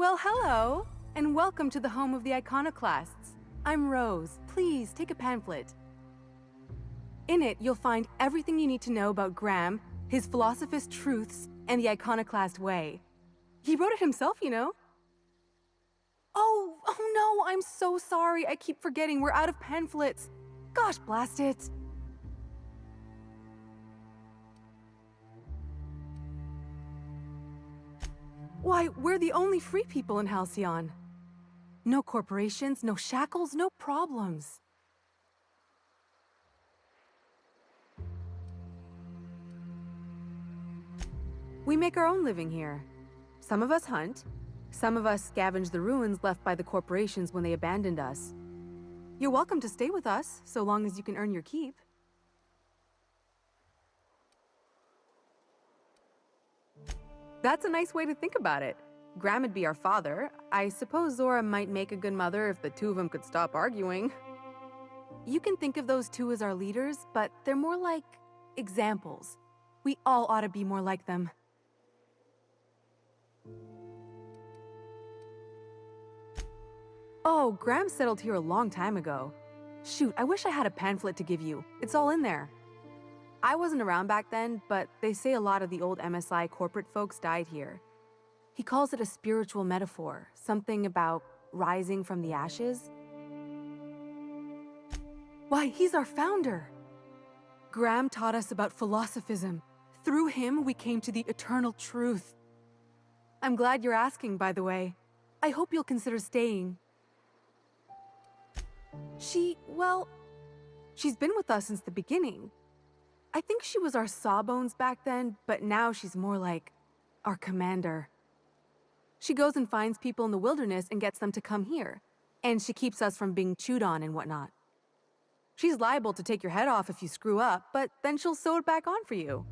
Well, hello, and welcome to the home of the Iconoclasts. I'm Rose. Please take a pamphlet. In it, you'll find everything you need to know about Graham, his Philosophist truths, and the Iconoclast way. He wrote it himself, you know. Oh no, I'm so sorry. I keep forgetting we're out of pamphlets. Gosh, blast it. Why, we're the only free people in Halcyon. No corporations, no shackles, no problems. We make our own living here. Some of us hunt, some of us scavenge the ruins left by the corporations when they abandoned us. You're welcome to stay with us, so long as you can earn your keep. That's a nice way to think about it. Graham would be our father. I suppose Zora might make a good mother if the two of them could stop arguing. You can think of those two as our leaders, but they're more like examples. We all ought to be more like them. Oh, Graham settled here a long time ago. Shoot, I wish I had a pamphlet to give you. It's all in there. I wasn't around back then, but they say a lot of the old MSI corporate folks died here. He calls it a spiritual metaphor, something about rising from the ashes. Why, he's our founder! Graham taught us about philosophism. Through him, we came to the eternal truth. I'm glad you're asking, by the way. I hope you'll consider staying. She's been with us since the beginning. I think she was our sawbones back then, but now she's more like our commander. She goes and finds people in the wilderness and gets them to come here, and she keeps us from being chewed on and whatnot. She's liable to take your head off if you screw up, but then she'll sew it back on for you.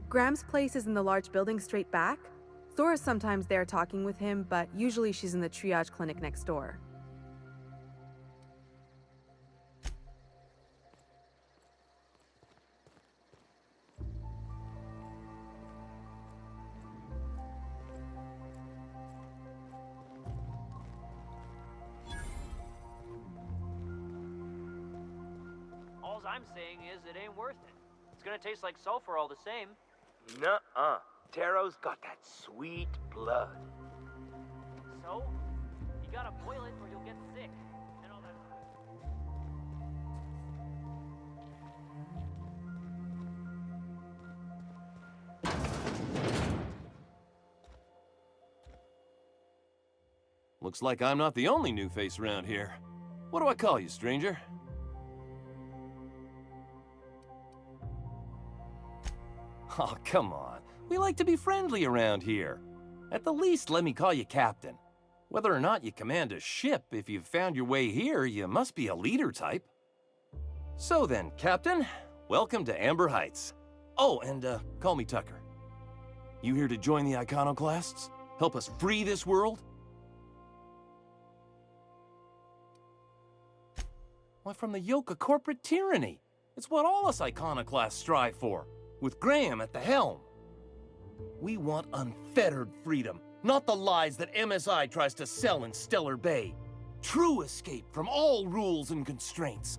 Graham's place is in the large building straight back. Zora's sometimes there talking with him, but usually she's in the triage clinic next door. All I'm saying is it ain't worth it. It's gonna taste like sulfur all the same. Nuh-uh. Taro's got that sweet blood. So, you gotta boil it or you'll get sick. And all that. Looks like I'm not the only new face around here. What do I call you, stranger? Oh, come on. We like to be friendly around here. At the least, let me call you Captain. Whether or not you command a ship, if you've found your way here, you must be a leader type. So then, Captain, welcome to Amber Heights. Oh, and call me Tucker. You here to join the Iconoclasts? Help us free this world? Why, from the yoke of corporate tyranny. It's what all us Iconoclasts strive for, with Graham at the helm. We want unfettered freedom, not the lies that MSI tries to sell in Stellar Bay. True escape from all rules and constraints.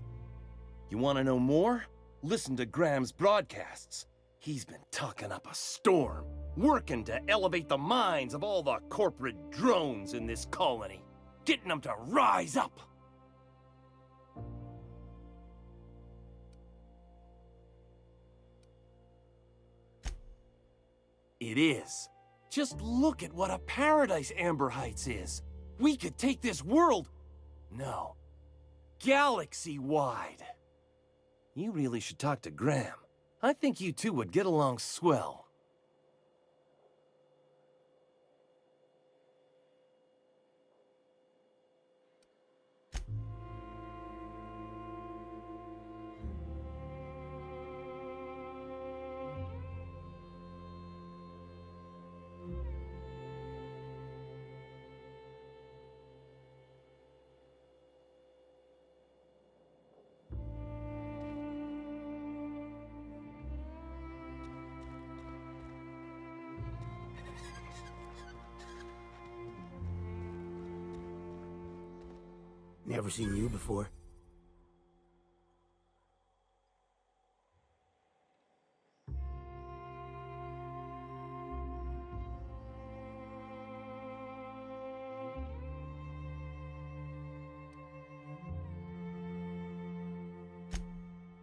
You want to know more? Listen to Graham's broadcasts. He's been talking up a storm, working to elevate the minds of all the corporate drones in this colony, getting them to rise up. It is. Just look at what a paradise Amber Heights is. We could take this world... No. Galaxy-wide. You really should talk to Graham. I think you two would get along swell. Never seen you before.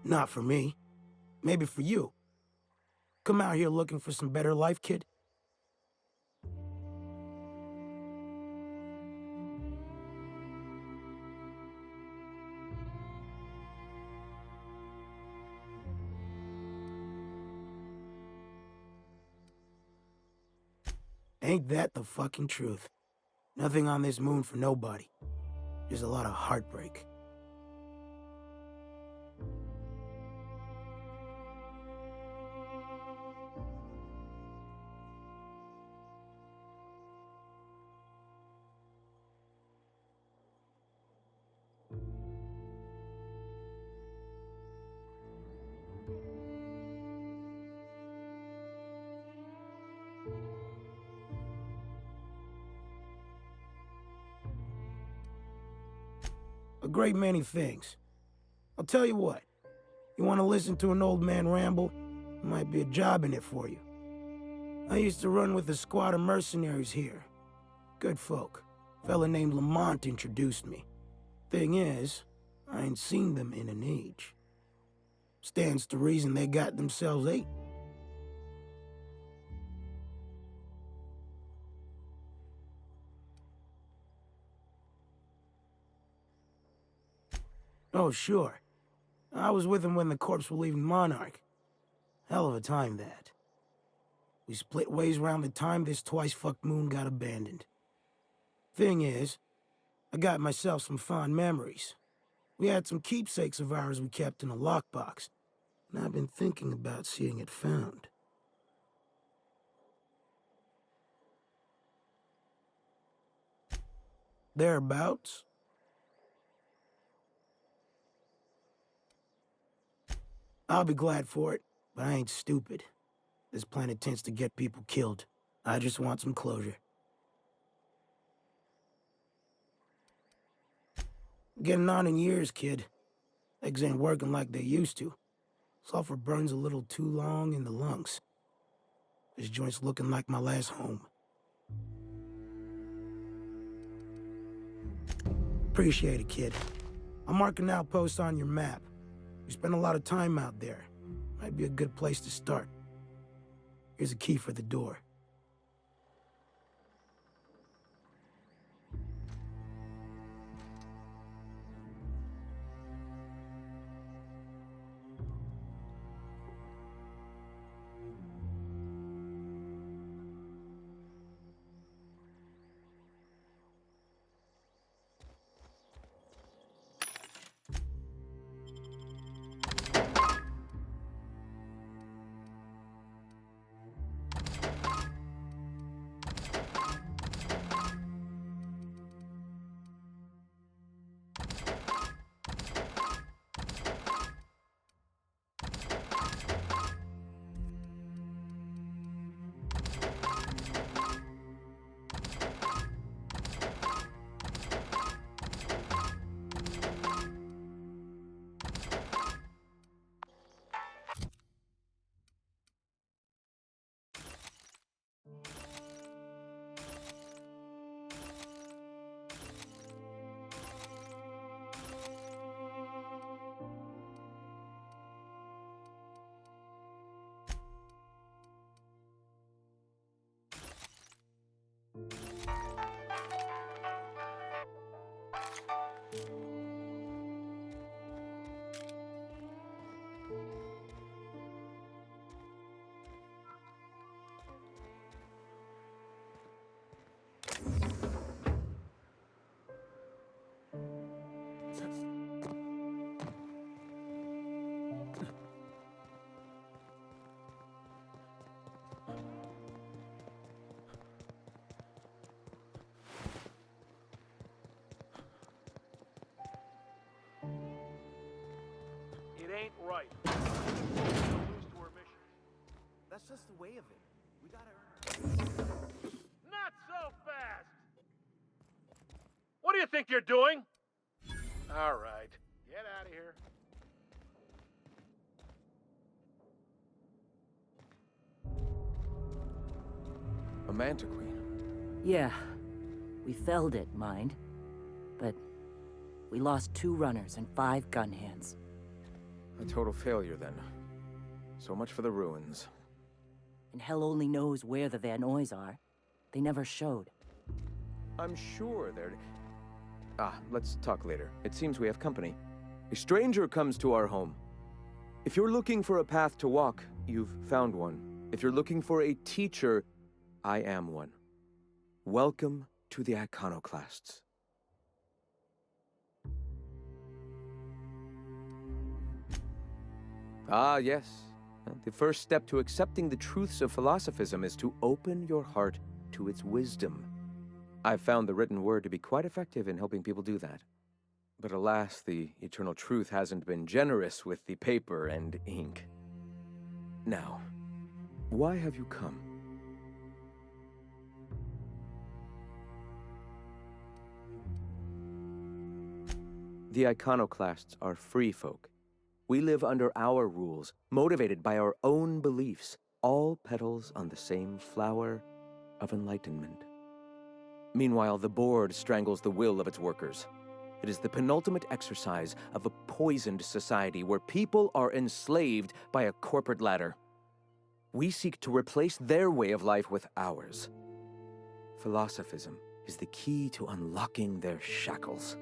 Not for me. Maybe for you. Come out here looking for some better life, kid? Ain't that the fucking truth? Nothing on this moon for nobody. Just a lot of heartbreak. A great many things. I'll tell you what. You want to listen to an old man ramble? Might be a job in it for you. I used to run with a squad of mercenaries here. Good folk. Fella named Lamont introduced me. Thing is, I ain't seen them in an age. Stands to reason they got themselves ate. Oh, sure. I was with him when the corps were leaving Monarch. Hell of a time, that. We split ways around the time this twice-fucked moon got abandoned. Thing is, I got myself some fond memories. We had some keepsakes of ours we kept in a lockbox, and I've been thinking about seeing it found. Thereabouts. I'll be glad for it, but I ain't stupid. This planet tends to get people killed. I just want some closure. Getting on in years, kid. Legs ain't working like they used to. Sulfur burns a little too long in the lungs. This joint's looking like my last home. Appreciate it, kid. I'll mark an outpost on your map. You spend a lot of time out there. Might be a good place to start. Here's a key for the door. It ain't right. We'll lose to our mission. That's just the way of it. We gotta earn our... Not so fast! What do you think you're doing? All right. Get out of here. A Mantiqueen. Yeah, we felled it, mind. But we lost 2 runners and 5 gun hands. A total failure, then. So much for the ruins. And hell only knows where the Van Oys are. They never showed. I'm sure they're... let's talk later. It seems we have company. A stranger comes to our home. If you're looking for a path to walk, you've found one. If you're looking for a teacher, I am one. Welcome to the Iconoclasts. Ah, yes. The first step to accepting the truths of philosophism is to open your heart to its wisdom. I've found the written word to be quite effective in helping people do that. But alas, the eternal truth hasn't been generous with the paper and ink. Now, why have you come? The Iconoclasts are free folk. We live under our rules, motivated by our own beliefs, all petals on the same flower of enlightenment. Meanwhile, the board strangles the will of its workers. It is the penultimate exercise of a poisoned society where people are enslaved by a corporate ladder. We seek to replace their way of life with ours. Philosophism is the key to unlocking their shackles.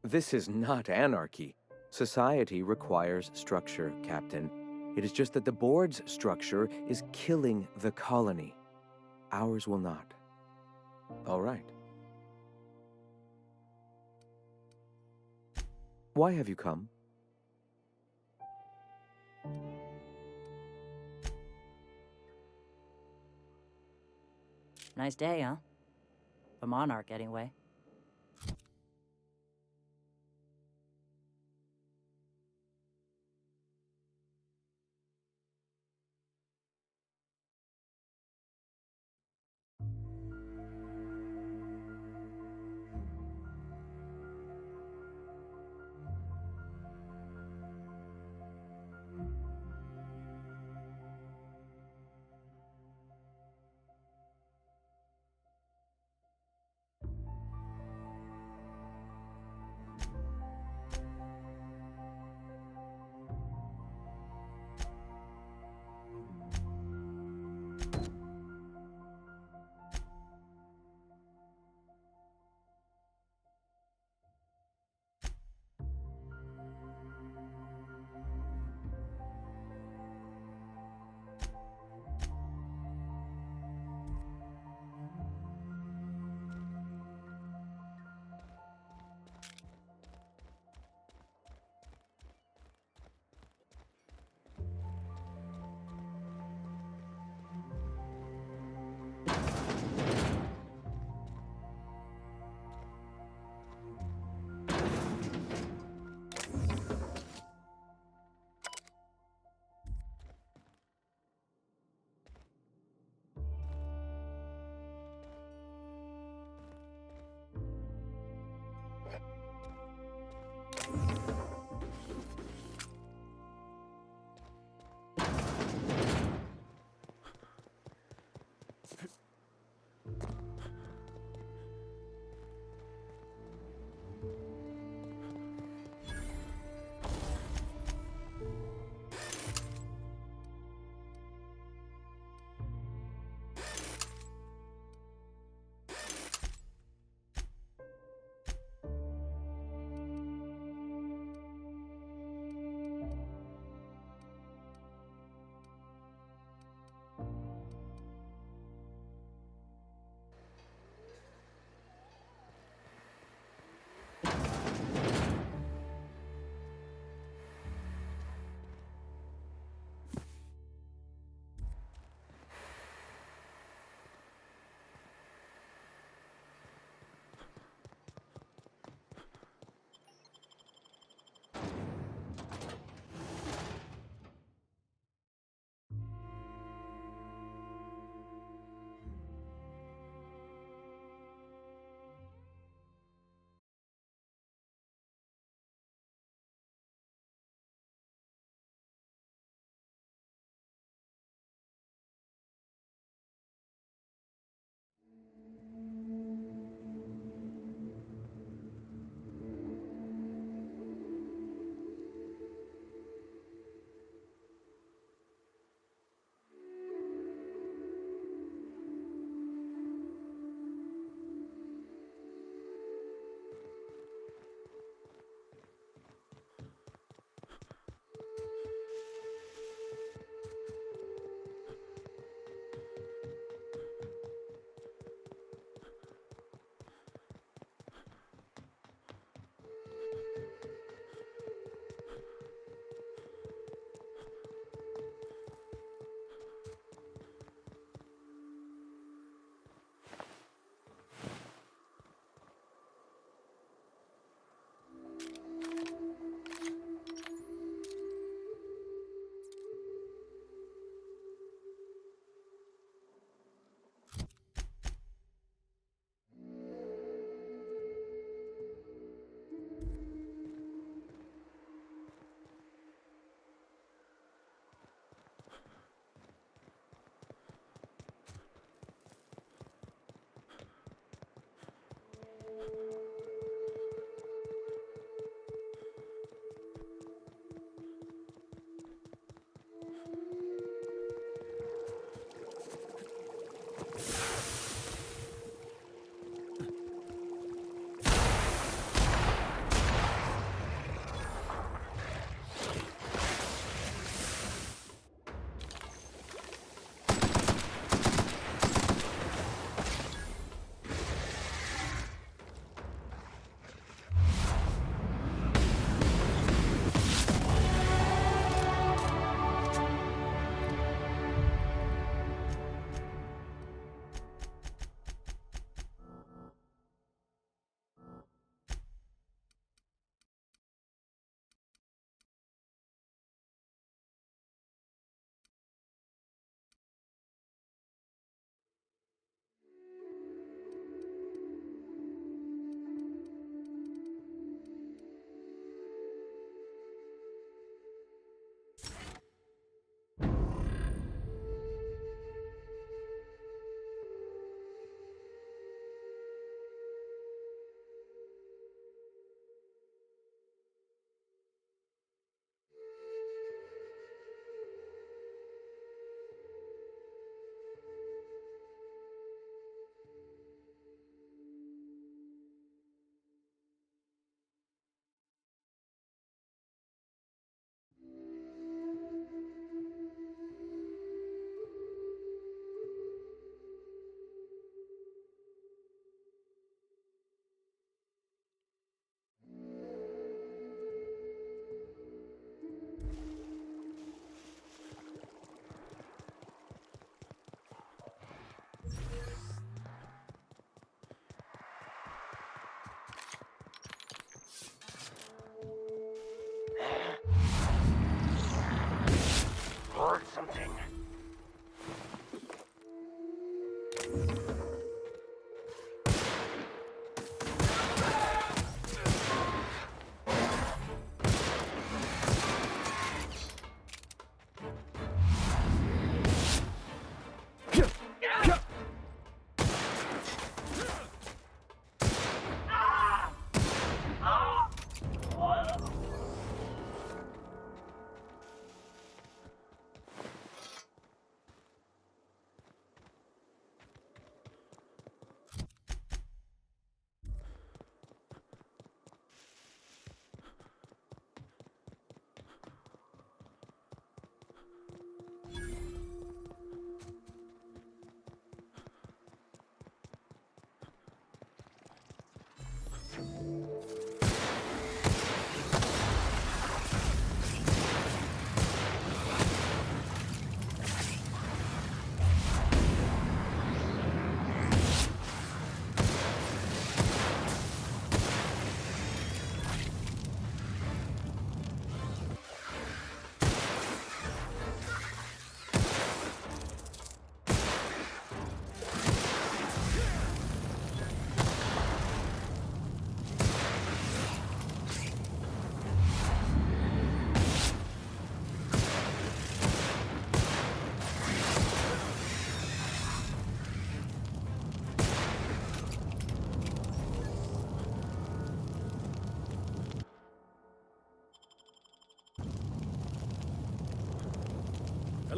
This is not anarchy. Society requires structure, Captain. It is just that the board's structure is killing the colony. Ours will not. All right. Why have you come? Nice day, huh? For Monarch, anyway.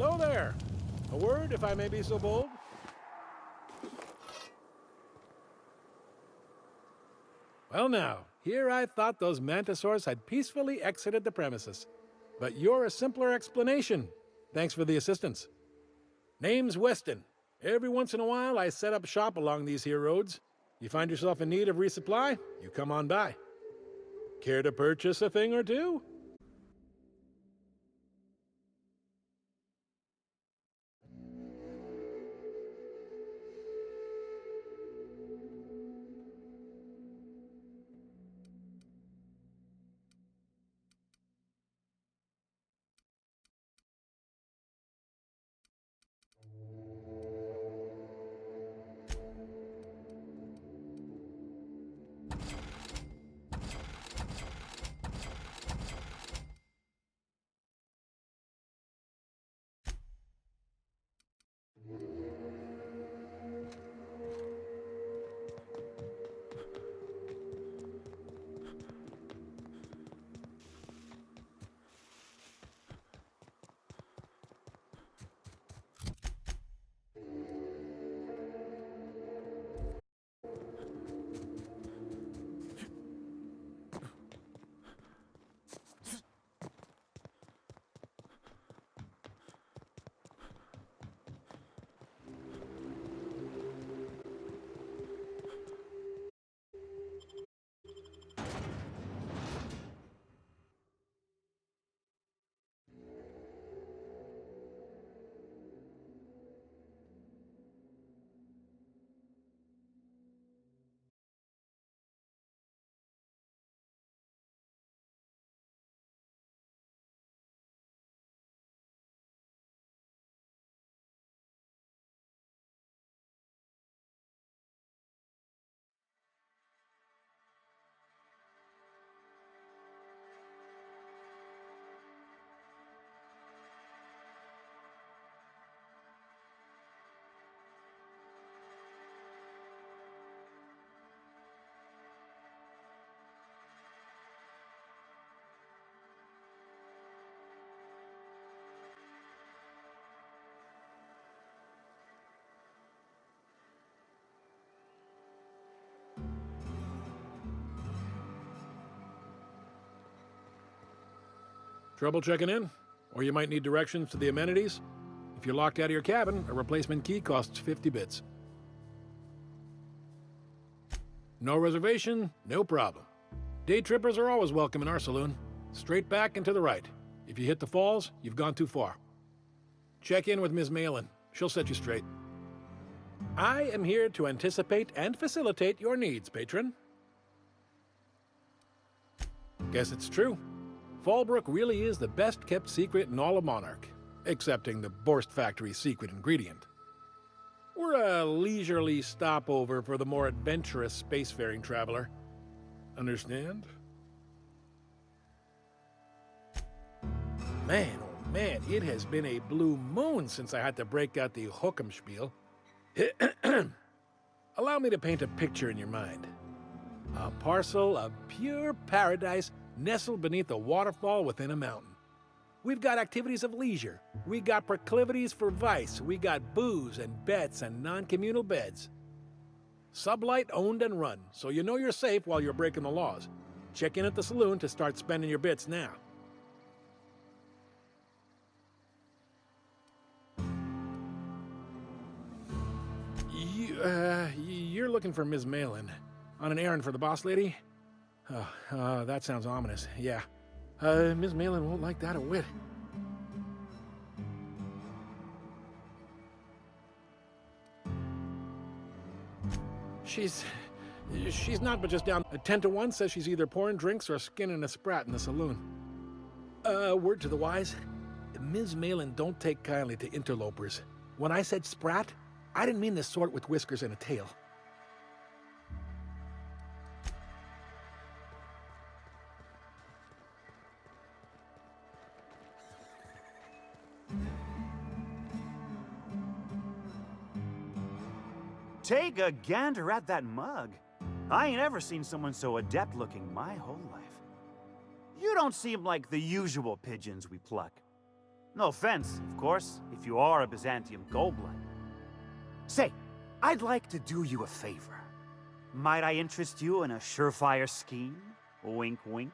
Hello there. A word, if I may be so bold? Well now, here I thought those mantisaurs had peacefully exited the premises. But you're a simpler explanation. Thanks for the assistance. Name's Weston. Every once in a while, I set up shop along these here roads. You find yourself in need of resupply, you come on by. Care to purchase a thing or two? Trouble checking in? Or you might need directions to the amenities? If you're locked out of your cabin, a replacement key costs 50 bits. No reservation? No problem. Day trippers are always welcome in our saloon. Straight back and to the right. If you hit the falls, you've gone too far. Check in with Ms. Malin. She'll set you straight. I am here to anticipate and facilitate your needs, patron. Guess it's true. Fallbrook really is the best-kept secret in all of Monarch, excepting the Borst Factory's secret ingredient. We're a leisurely stopover for the more adventurous spacefaring traveler. Understand? Man, oh man, it has been a blue moon since I had to break out the hook'em spiel. Allow me to paint a picture in your mind. A parcel of pure paradise nestled beneath a waterfall within a mountain. We've got activities of leisure. We got proclivities for vice. We got booze and bets and non-communal beds. Sublight owned and run, so you know you're safe while you're breaking the laws. Check in at the saloon to start spending your bits now. You're looking for Ms. Malin. On an errand for the boss lady? That sounds ominous. Yeah. Ms. Malin won't like that a whit. She's not but just down. 10 to 1 says she's either pouring drinks or skinning a sprat in the saloon. Word to the wise. Ms. Malin don't take kindly to interlopers. When I said sprat, I didn't mean the sort with whiskers and a tail. Take a gander at that mug. I ain't ever seen someone so adept-looking my whole life. You don't seem like the usual pigeons we pluck. No offense, of course, if you are a Byzantium goldblood. Say, I'd like to do you a favor. Might I interest you in a surefire scheme? Wink, wink.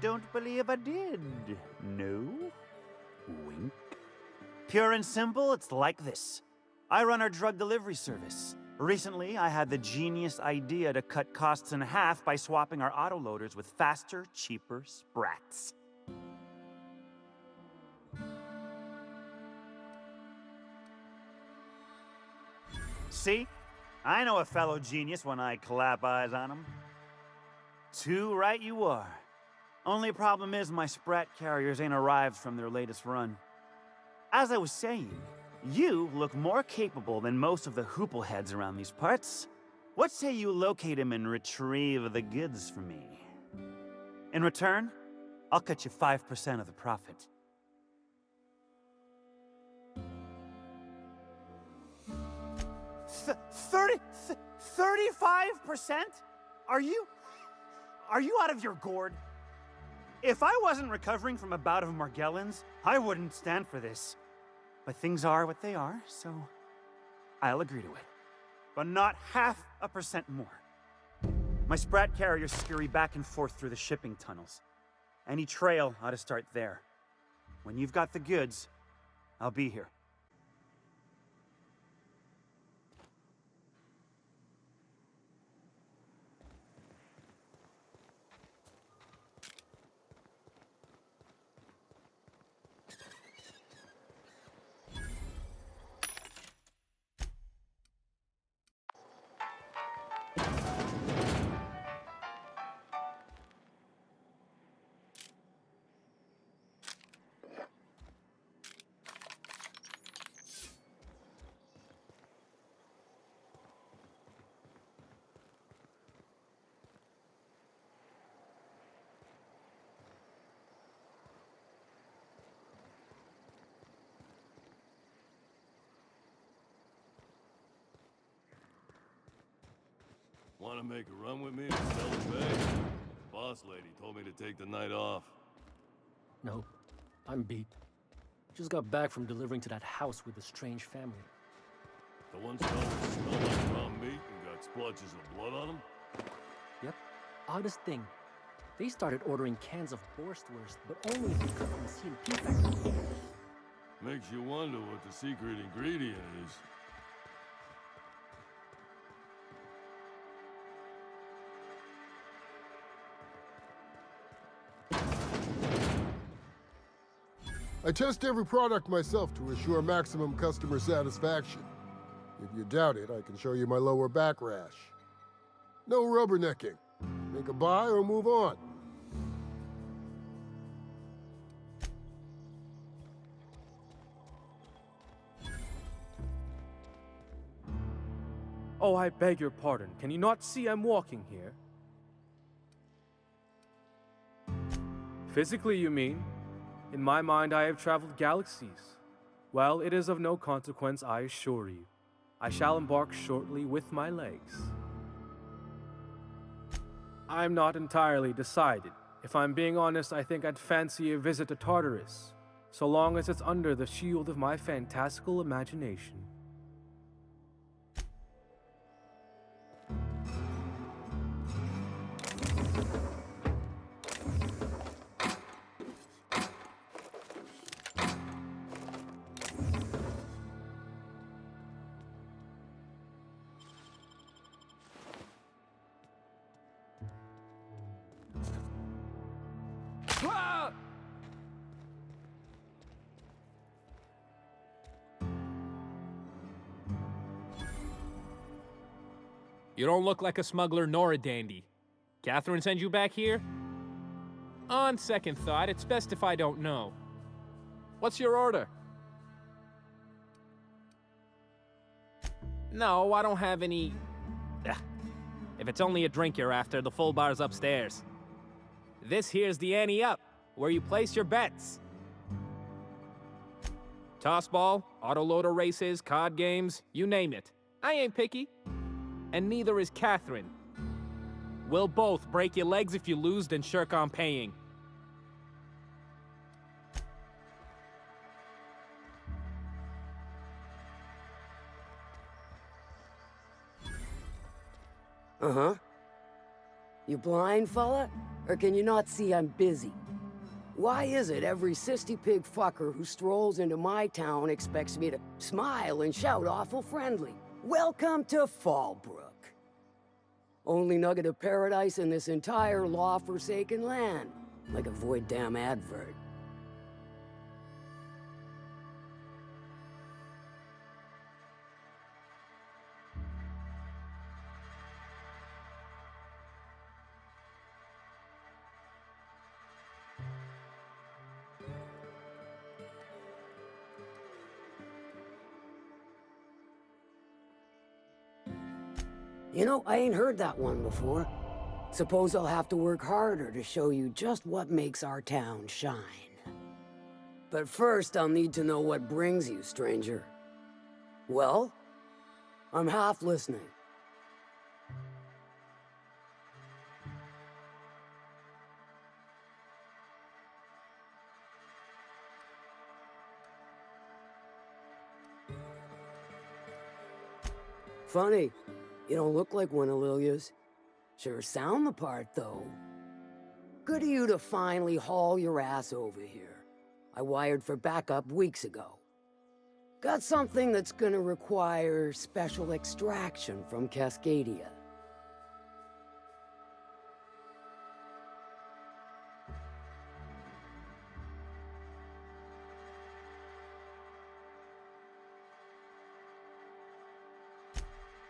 Don't believe I did. No? Wink. Pure and simple, it's like this. I run our drug delivery service. Recently, I had the genius idea to cut costs in half by swapping our autoloaders with faster, cheaper sprats. See? I know a fellow genius when I clap eyes on him. Too right you are. Only problem is my sprat carriers ain't arrived from their latest run. As I was saying, you look more capable than most of the hoople heads around these parts. What say you locate him and retrieve the goods for me? In return, I'll cut you 5% of the profit. Th 35%? Are you out of your gourd? If I wasn't recovering from a bout of Morgellons, I wouldn't stand for this. But things are what they are, so I'll agree to it. But not 0.5% more. My sprat carriers scurry back and forth through the shipping tunnels. Any trail ought to start there. When you've got the goods, I'll be here. Want to make a run with me to Stellar Bay? Boss lady told me to take the night off. No, I'm beat. Just got back from delivering to that house with a strange family. The ones that always smell like raw meat and got splotches of blood on them? Yep. Oddest thing. They started ordering cans of Borstwurst, but only if they come from a CMP factory. Makes you wonder what the secret ingredient is. I test every product myself to assure maximum customer satisfaction. If you doubt it, I can show you my lower back rash. No rubbernecking. Make a buy or move on. Oh, I beg your pardon. Can you not see I'm walking here? Physically, you mean? In my mind, I have traveled galaxies. Well, it is of no consequence, I assure you. I shall embark shortly with my legs. I'm not entirely decided. If I'm being honest, I think I'd fancy a visit to Tartarus, so long as it's under the shield of my fantastical imagination. You don't look like a smuggler nor a dandy. Catherine sent you back here? On second thought, it's best if I don't know. What's your order? No, I don't have any... Ugh. If it's only a drink you're after, the full bar's upstairs. This here's the ante up, where you place your bets. Tossball, autoloader races, card games, you name it. I ain't picky. And neither is Catherine. We'll both break your legs if you lose, then shirk on paying. Uh-huh. You blind, fella? Or can you not see I'm busy? Why is it every sissy pig fucker who strolls into my town expects me to smile and shout awful friendly? Welcome to Fallbrook. Only nugget of paradise in this entire law-forsaken land. Like a void damn advert. You know, I ain't heard that one before. Suppose I'll have to work harder to show you just what makes our town shine. But first, I'll need to know what brings you, stranger. Well? I'm half listening. Funny. You don't look like one of Lilia's. Sure sound the part, though. Good of you to finally haul your ass over here. I wired for backup weeks ago. Got something that's gonna require special extraction from Cascadia.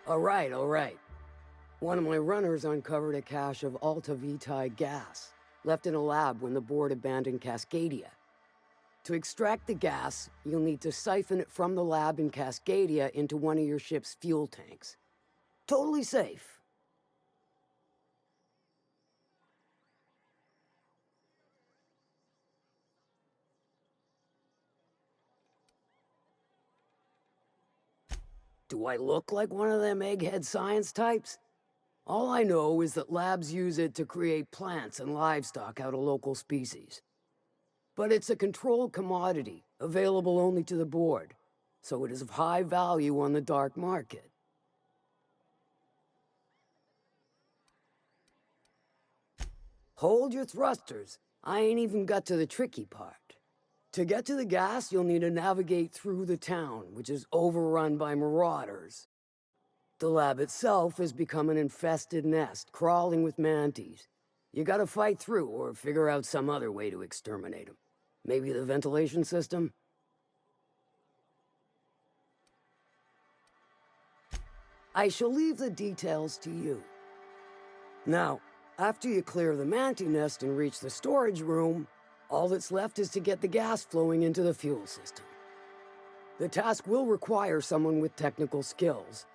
All right. One of my runners uncovered a cache of Alta Vitae gas, left in a lab when the board abandoned Cascadia. To extract the gas, you'll need to siphon it from the lab in Cascadia into one of your ship's fuel tanks. Totally safe. Do I look like one of them egghead science types? All I know is that labs use it to create plants and livestock out of local species. But it's a controlled commodity, available only to the board, so it is of high value on the dark market. Hold your thrusters. I ain't even got to the tricky part. To get to the gas, you'll need to navigate through the town, which is overrun by marauders. The lab itself has become an infested nest, crawling with manties. You gotta fight through or figure out some other way to exterminate them. Maybe the ventilation system? I shall leave the details to you. Now, after you clear the manty nest and reach the storage room, all that's left is to get the gas flowing into the fuel system. The task will require someone with technical skills,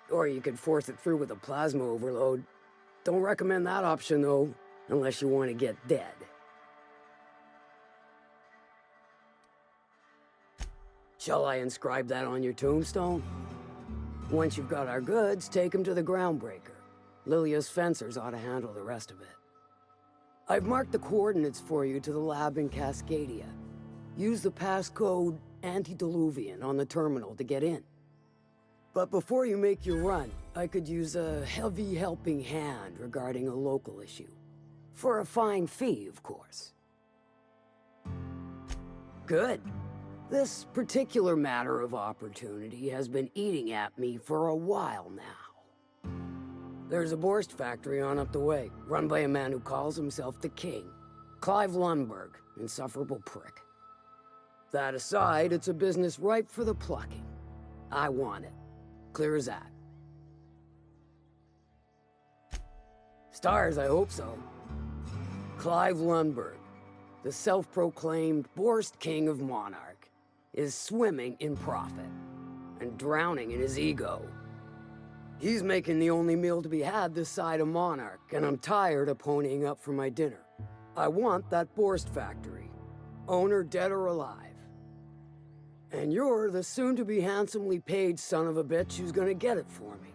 or you could force it through with a plasma overload. Don't recommend that option, though, unless you want to get dead. Shall I inscribe that on your tombstone? Once you've got our goods, take them to the Groundbreaker. Lilia's fencers ought to handle the rest of it. I've marked the coordinates for you to the lab in Cascadia. Use the passcode Antediluvian on the terminal to get in. But before you make your run, I could use a heavy helping hand regarding a local issue. For a fine fee, of course. Good. This particular matter of opportunity has been eating at me for a while now. There's a Borst factory on up the way, run by a man who calls himself the King. Clive Lundberg, insufferable prick. That aside, it's a business ripe for the plucking. I want it. Clear as that. Stars, I hope so. Clive Lundberg, the self-proclaimed Borst King of Monarch, is swimming in profit and drowning in his ego. He's making the only meal to be had this side of Monarch, and I'm tired of ponying up for my dinner. I want that Borst factory, owner dead or alive. And you're the soon-to-be handsomely paid son of a bitch who's gonna get it for me.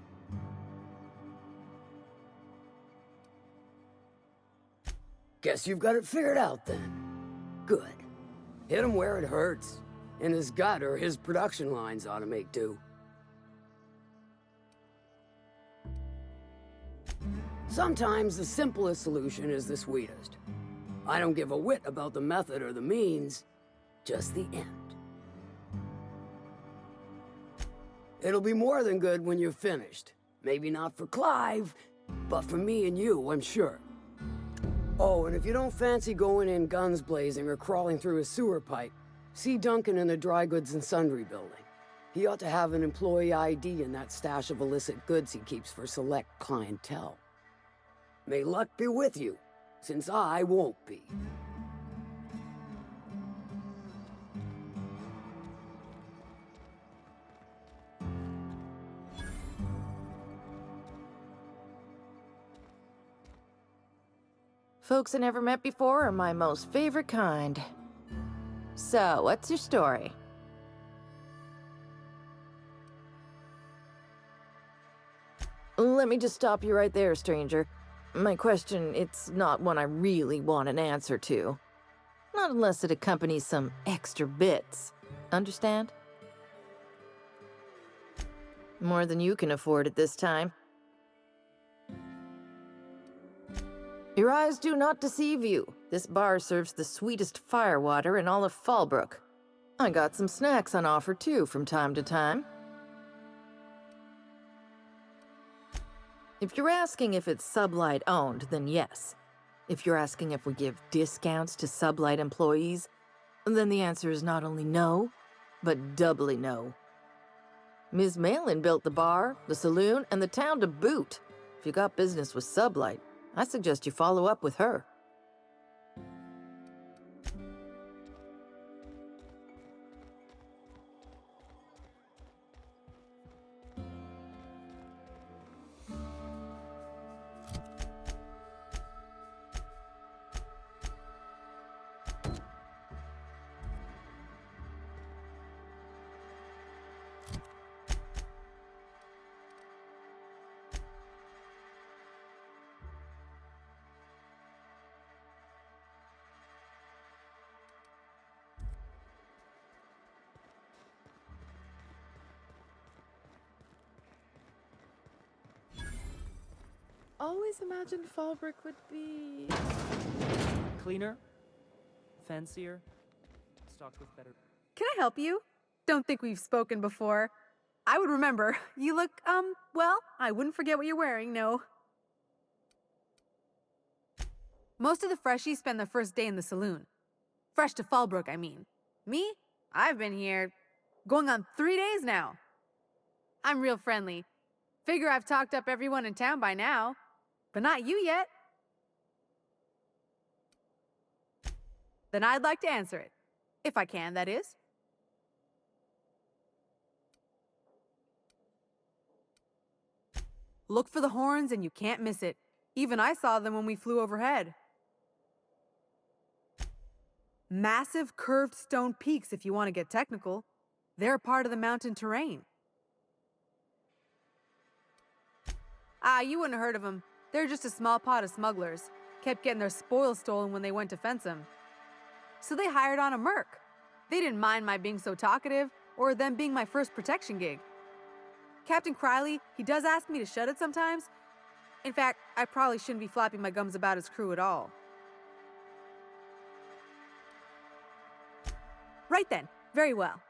Guess you've got it figured out then. Good. Hit him where it hurts. In his gut or his production lines ought to make do. Sometimes the simplest solution is the sweetest. I don't give a whit about the method or the means, just the end. It'll be more than good when you're finished. Maybe not for Clive, but for me and you, I'm sure. Oh, and if you don't fancy going in guns blazing or crawling through a sewer pipe, see Duncan in the dry goods and sundry building. He ought to have an employee ID in that stash of illicit goods he keeps for select clientele. May luck be with you, since I won't be. Folks I never met before are my most favorite kind. So, what's your story? Let me just stop you right there, stranger. My question, it's not one I really want an answer to. Not unless it accompanies some extra bits. Understand? More than you can afford at this time. Your eyes do not deceive you. This bar serves the sweetest firewater in all of Fallbrook. I got some snacks on offer too from time to time. If you're asking if it's Sublight owned, then yes. If you're asking if we give discounts to Sublight employees, then the answer is not only no, but doubly no. Ms. Malin built the bar, the saloon, and the town to boot. If you got business with Sublight, I suggest you follow up with her. Always imagined Fallbrook would be... cleaner, fancier, stocked with better... Can I help you? Don't think we've spoken before. I would remember. You look, well, I wouldn't forget what you're wearing, no. Most of the freshies spend their first day in the saloon. Fresh to Fallbrook, I mean. Me? I've been here going on 3 days now. I'm real friendly. Figure I've talked up everyone in town by now. But not you yet. Then I'd like to answer it. If I can, that is. Look for the horns and you can't miss it. Even I saw them when we flew overhead. Massive curved stone peaks if you want to get technical. They're part of the mountain terrain. Ah, you wouldn't have heard of them. They're just a small pot of smugglers. Kept getting their spoils stolen when they went to fence them. So they hired on a merc. They didn't mind my being so talkative, or them being my first protection gig. Captain Criley, he does ask me to shut it sometimes. In fact, I probably shouldn't be flapping my gums about his crew at all. Right then. Very well.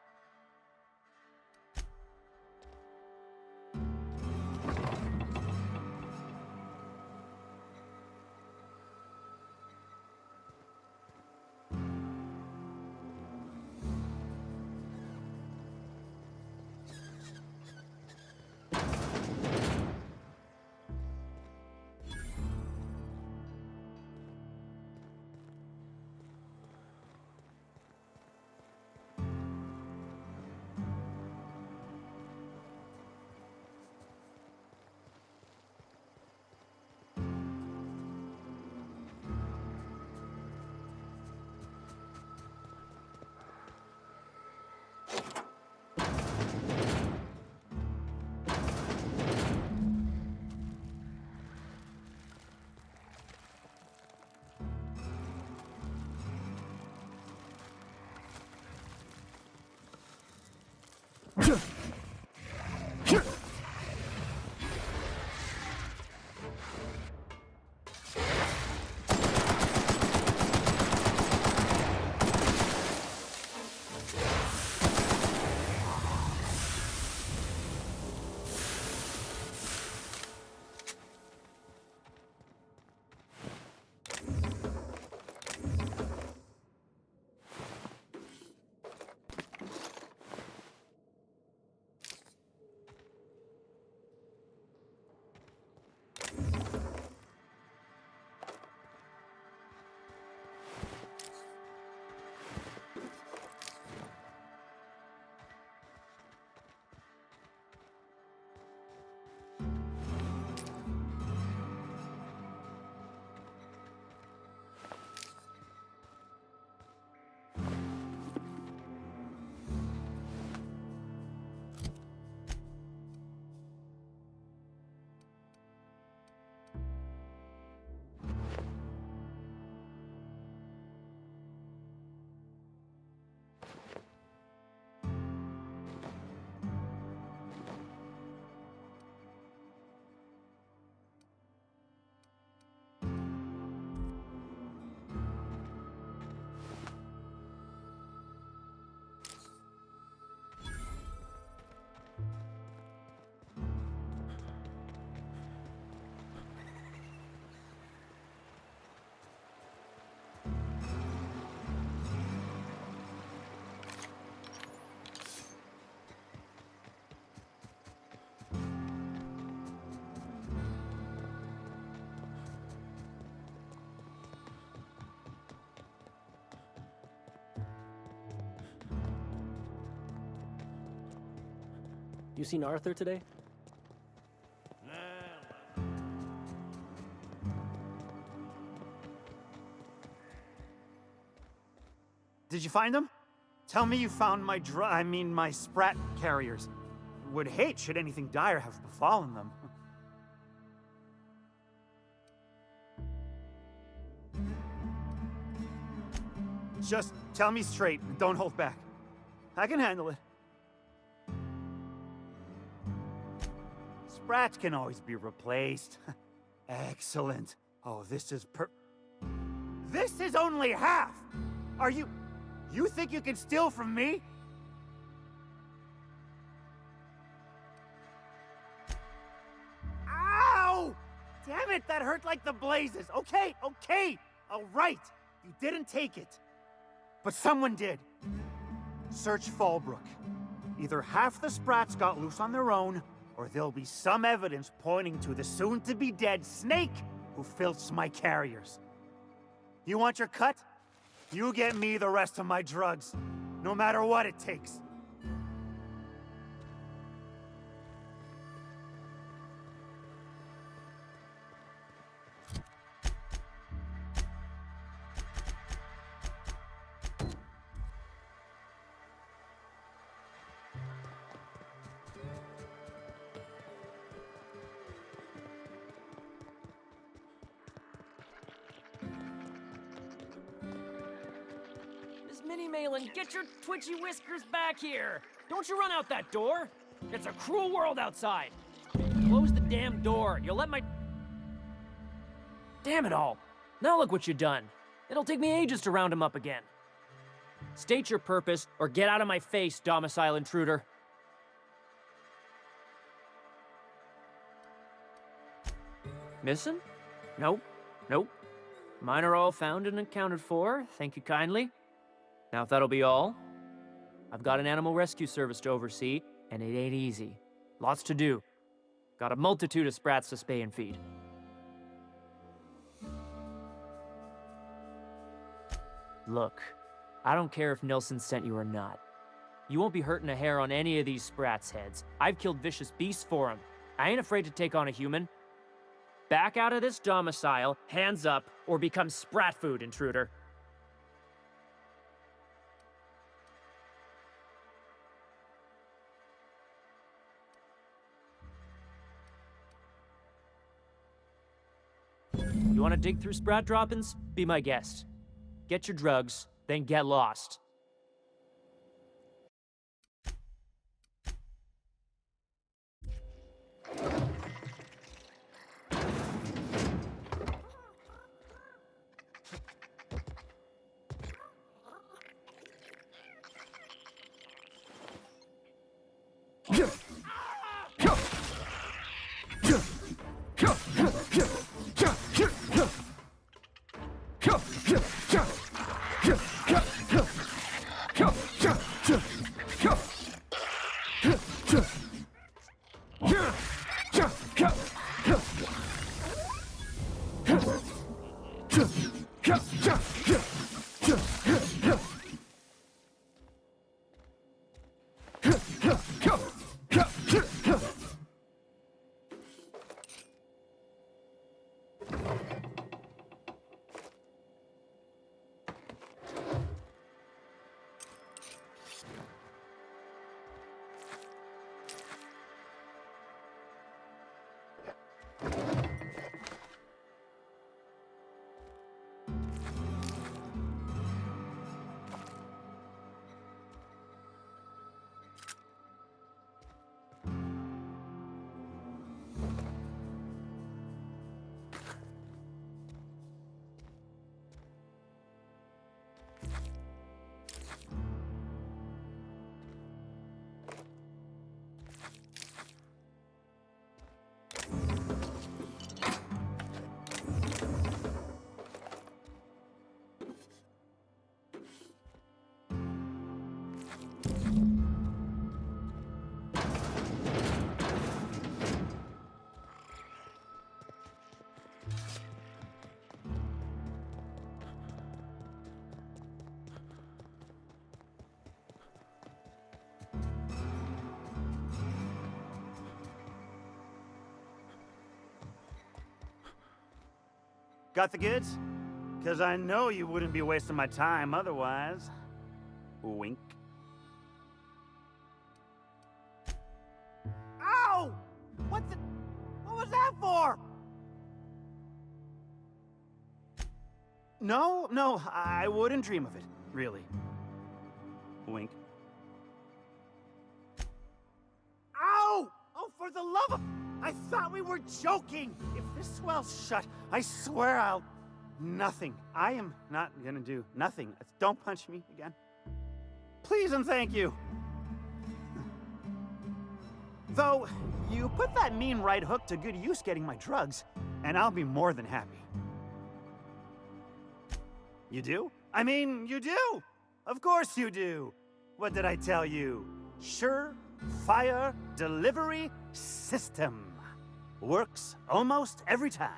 You seen Arthur today? Did you find them? Tell me you found my my Sprat carriers. Would hate should anything dire have befallen them. Just tell me straight and don't hold back. I can handle it. Sprats can always be replaced. Excellent. Oh, this is This is only half! Are you think you can steal from me? Ow! Damn it, that hurt like the blazes. Okay, all right. You didn't take it. But someone did. Search Fallbrook. Either half the Sprats got loose on their own, or there'll be some evidence pointing to the soon-to-be-dead Snake who filched my carriers. You want your cut? You get me the rest of my drugs, no matter what it takes. Minnie Malin, get your twitchy whiskers back here! Don't you run out that door! It's a cruel world outside! Close the damn door. You'll let my... Damn it all! Now look what you've done. It'll take me ages to round him up again. State your purpose, or get out of my face, domicile intruder. Missing? Nope. Mine are all found and accounted for, thank you kindly. Now, if that'll be all, I've got an animal rescue service to oversee, and it ain't easy. Lots to do. Got a multitude of Sprats to spay and feed. Look, I don't care if Nilsson sent you or not. You won't be hurting a hair on any of these Sprats' heads. I've killed vicious beasts for them. I ain't afraid to take on a human. Back out of this domicile, hands up, or become Sprat food, intruder. You want to dig through Sprat droppings? Be my guest. Get your drugs, then get lost. Got the goods? Because I know you wouldn't be wasting my time otherwise. Wink. Ow! What was that for? No, I wouldn't dream of it, really. Wink. Ow! Oh, for the love of... I thought we were joking! If this swell's shut, I swear I'll... Nothing. I am not gonna do nothing. Don't punch me again. Please and thank you. Though, you put that mean right hook to good use getting my drugs, and I'll be more than happy. You do? I mean, you do! Of course you do! What did I tell you? Sure-fire delivery system. Works almost every time.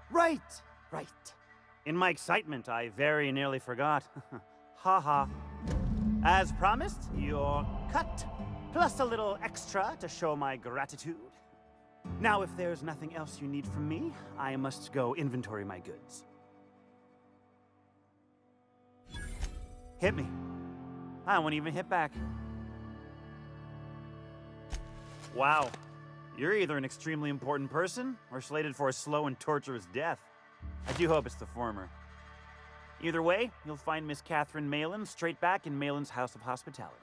Right. In my excitement, I very nearly forgot. Ha ha. As promised, your cut, plus a little extra to show my gratitude. Now, if there's nothing else you need from me, I must go inventory my goods. Hit me. I won't even hit back. Wow. You're either an extremely important person or slated for a slow and torturous death. I do hope it's the former. Either way, you'll find Miss Catherine Malin straight back in Malin's House of Hospitality.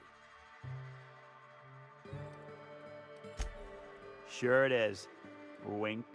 Sure it is. Wink.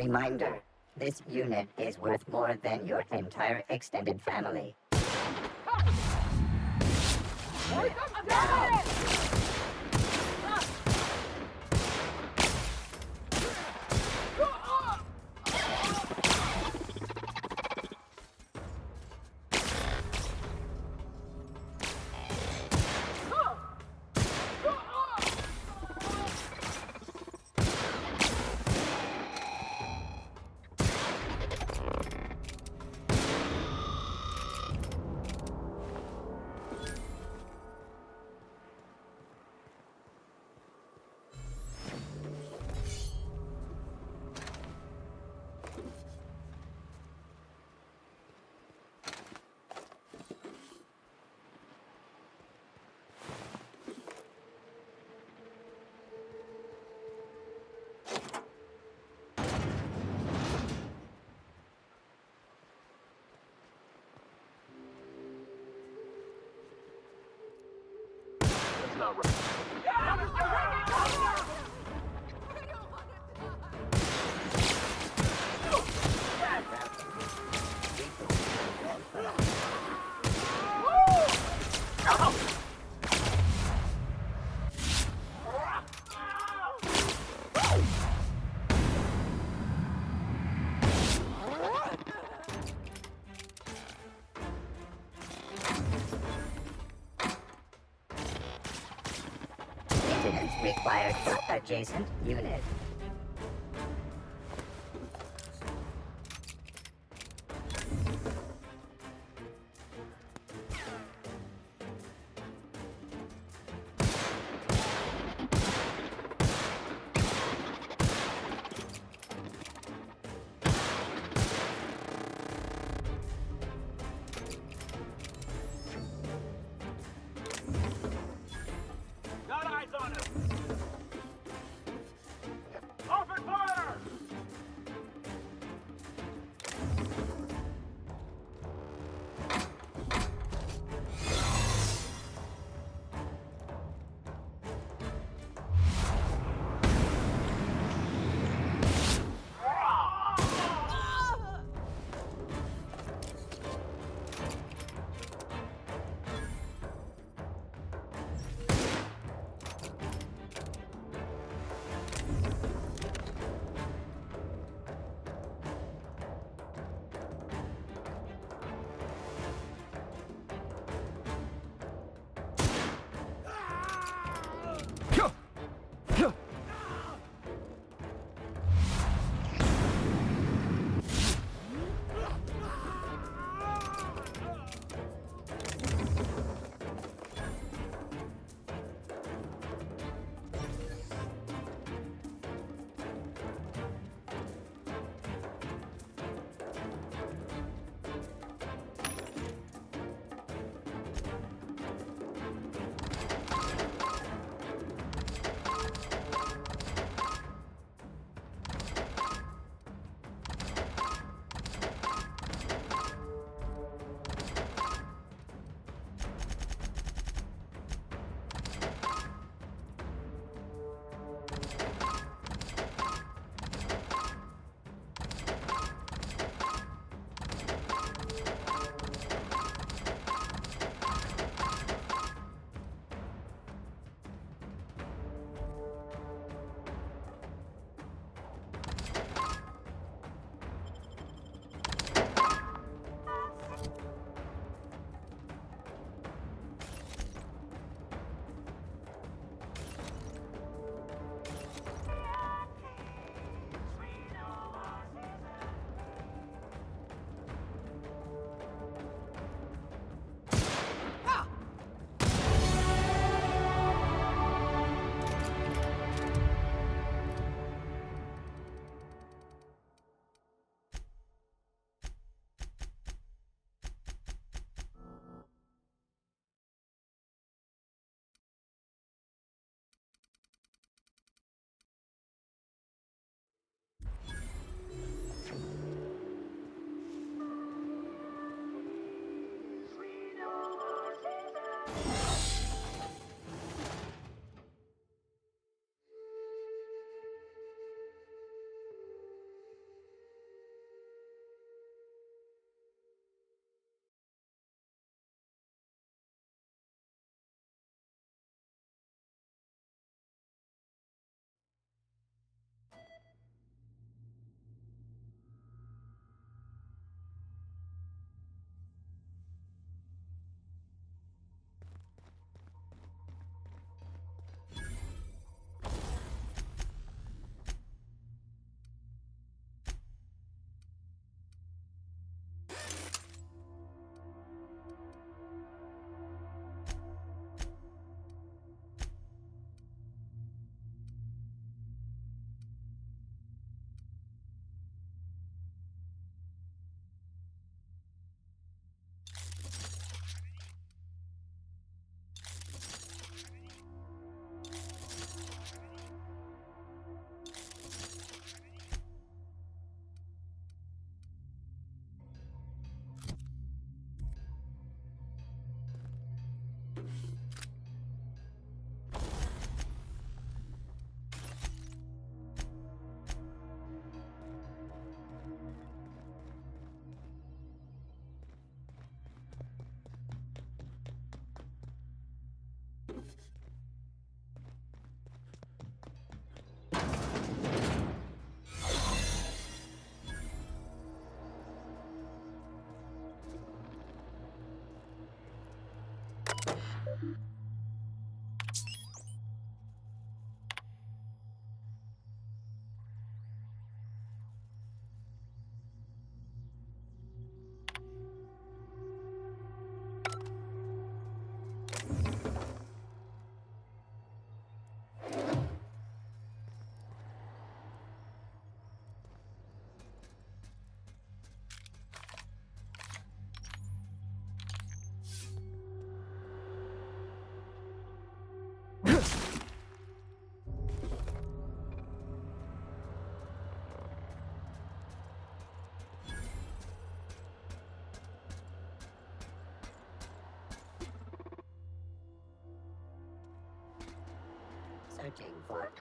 Reminder, this unit is worth more than your entire extended family. Not right. required for adjacent unit. Got eyes on him! Open fire! searching for?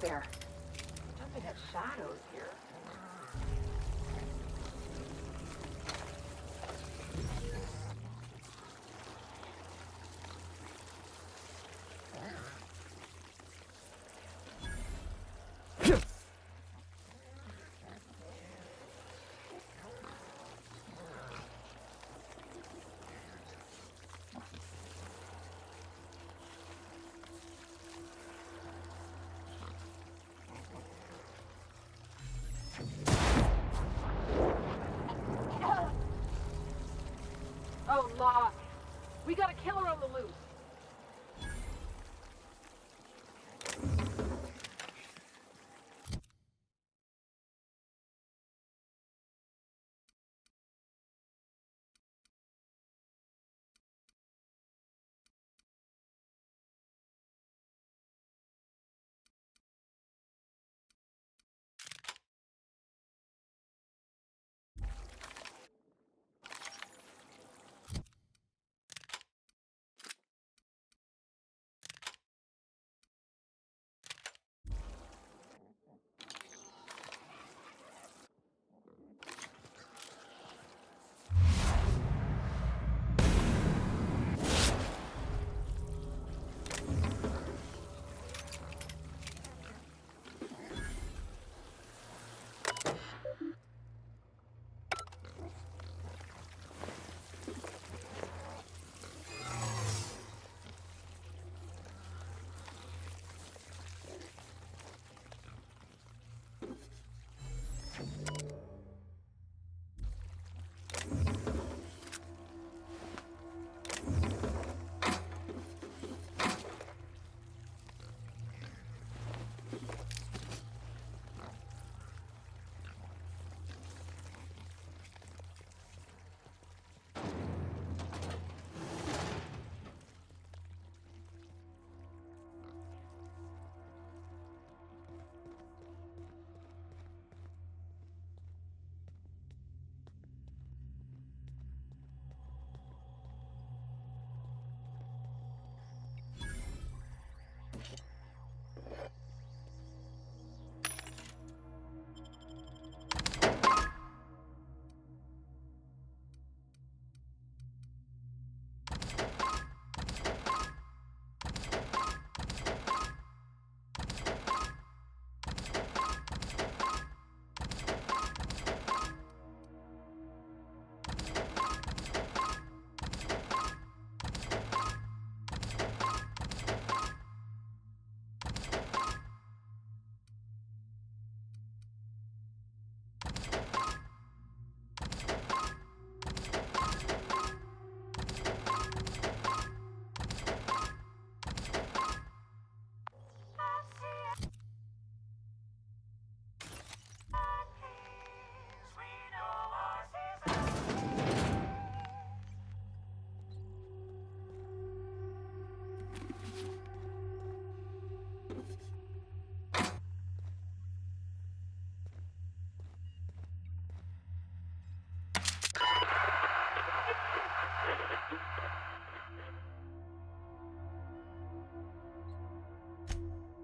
There. Jumping at shadows here. Oh, Locke. We got a killer on the loose.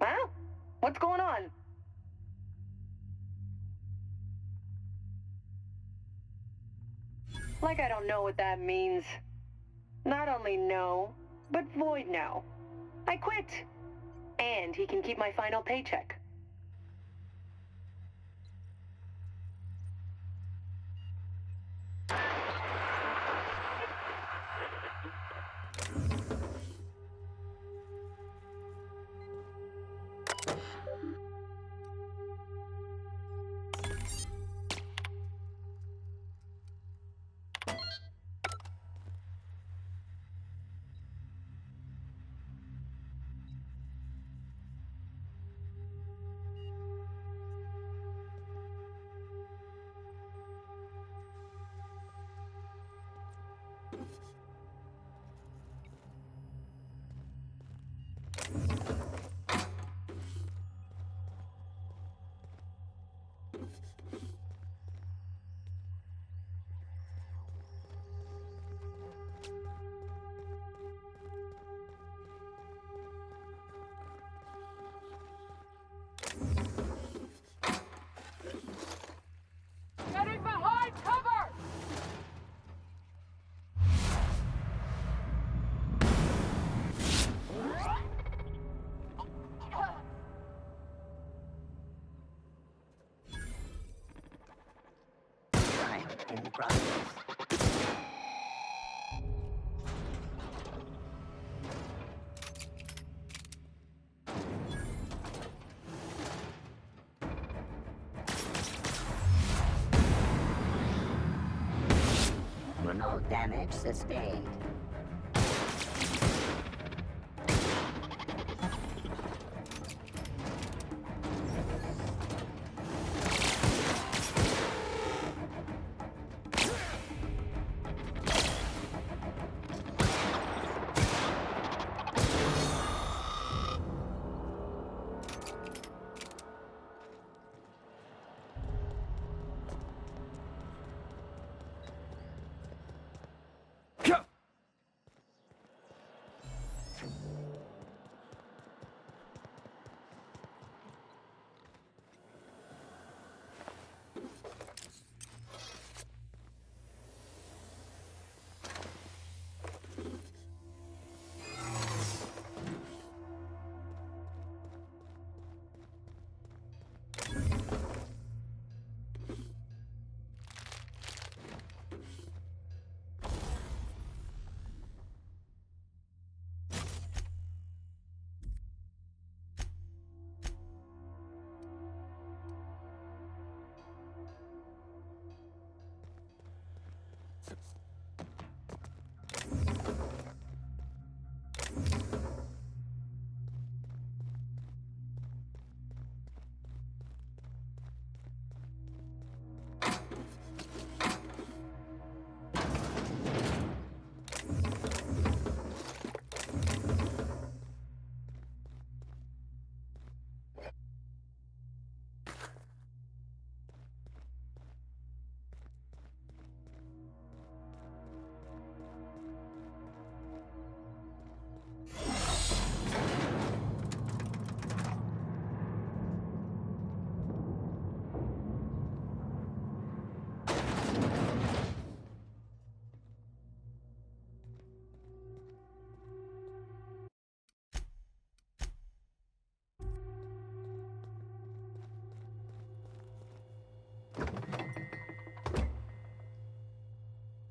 Huh? What's going on? Like I don't know what that means. Not only no, but void no. I quit. And he can keep my final paycheck. Getting behind cover! Crime in progress. Nominal damage sustained.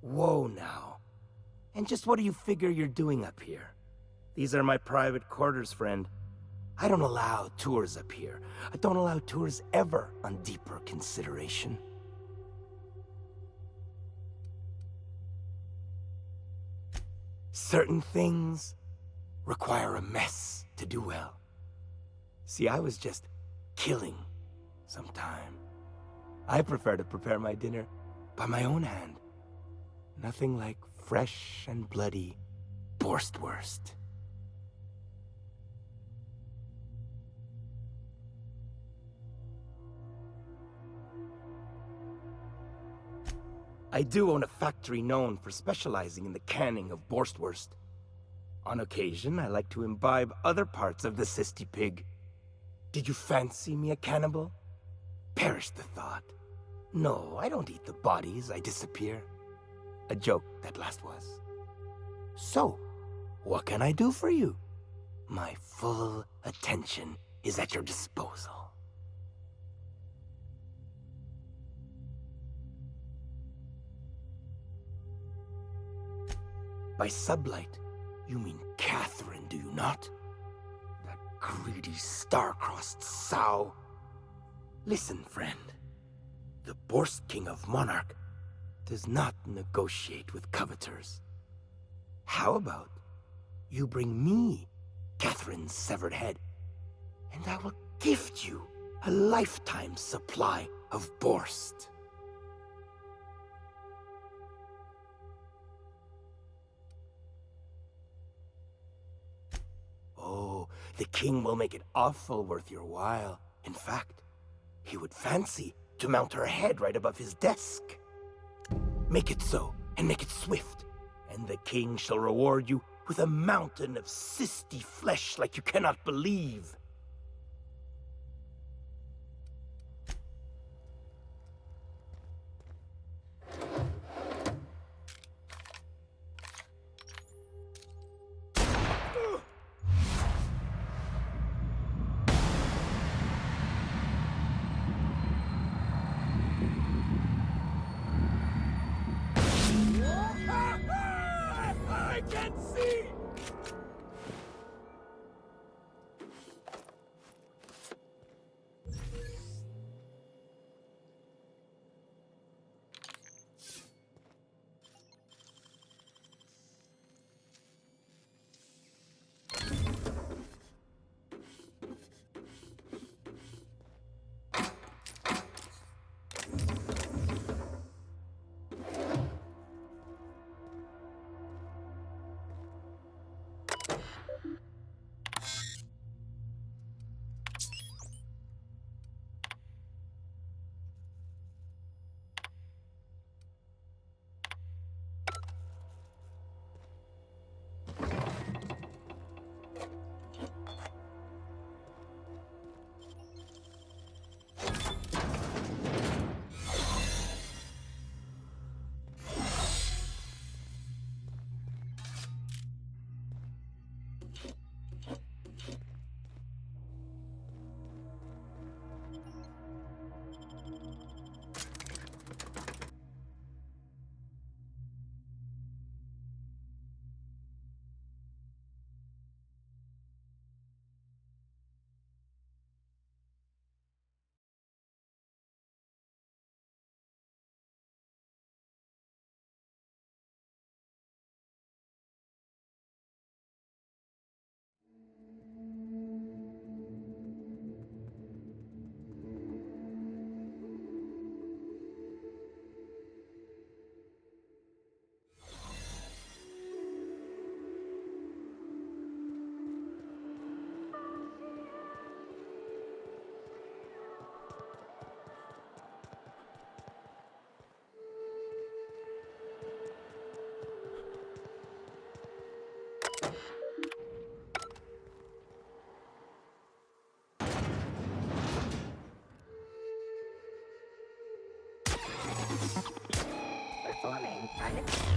Whoa now. And just what do you figure you're doing up here? These are my private quarters, friend. I don't allow tours up here. I don't allow tours ever on deeper consideration. Certain things require a mess to do well. See, I was just killing some time. I prefer to prepare my dinner by my own hand. Nothing like fresh and bloody Borstwurst. I do own a factory known for specializing in the canning of Borstwurst. On occasion, I like to imbibe other parts of the cysty pig. Did you fancy me a cannibal? Perish the thought. No, I don't eat the bodies, I disappear. A joke, that last was. So, what can I do for you? My full attention is at your disposal. By sublight, you mean Catherine, do you not? That greedy, star-crossed sow. Listen, friend. The Borst King of Monarch does not negotiate with coveters. How about you bring me Catherine's severed head, and I will gift you a lifetime supply of Borst. Oh, the king will make it awful worth your while. In fact, he would fancy to mount her head right above his desk. Make it so, and make it swift, and the king shall reward you with a mountain of cysty flesh like you cannot believe. I can see! Performing private.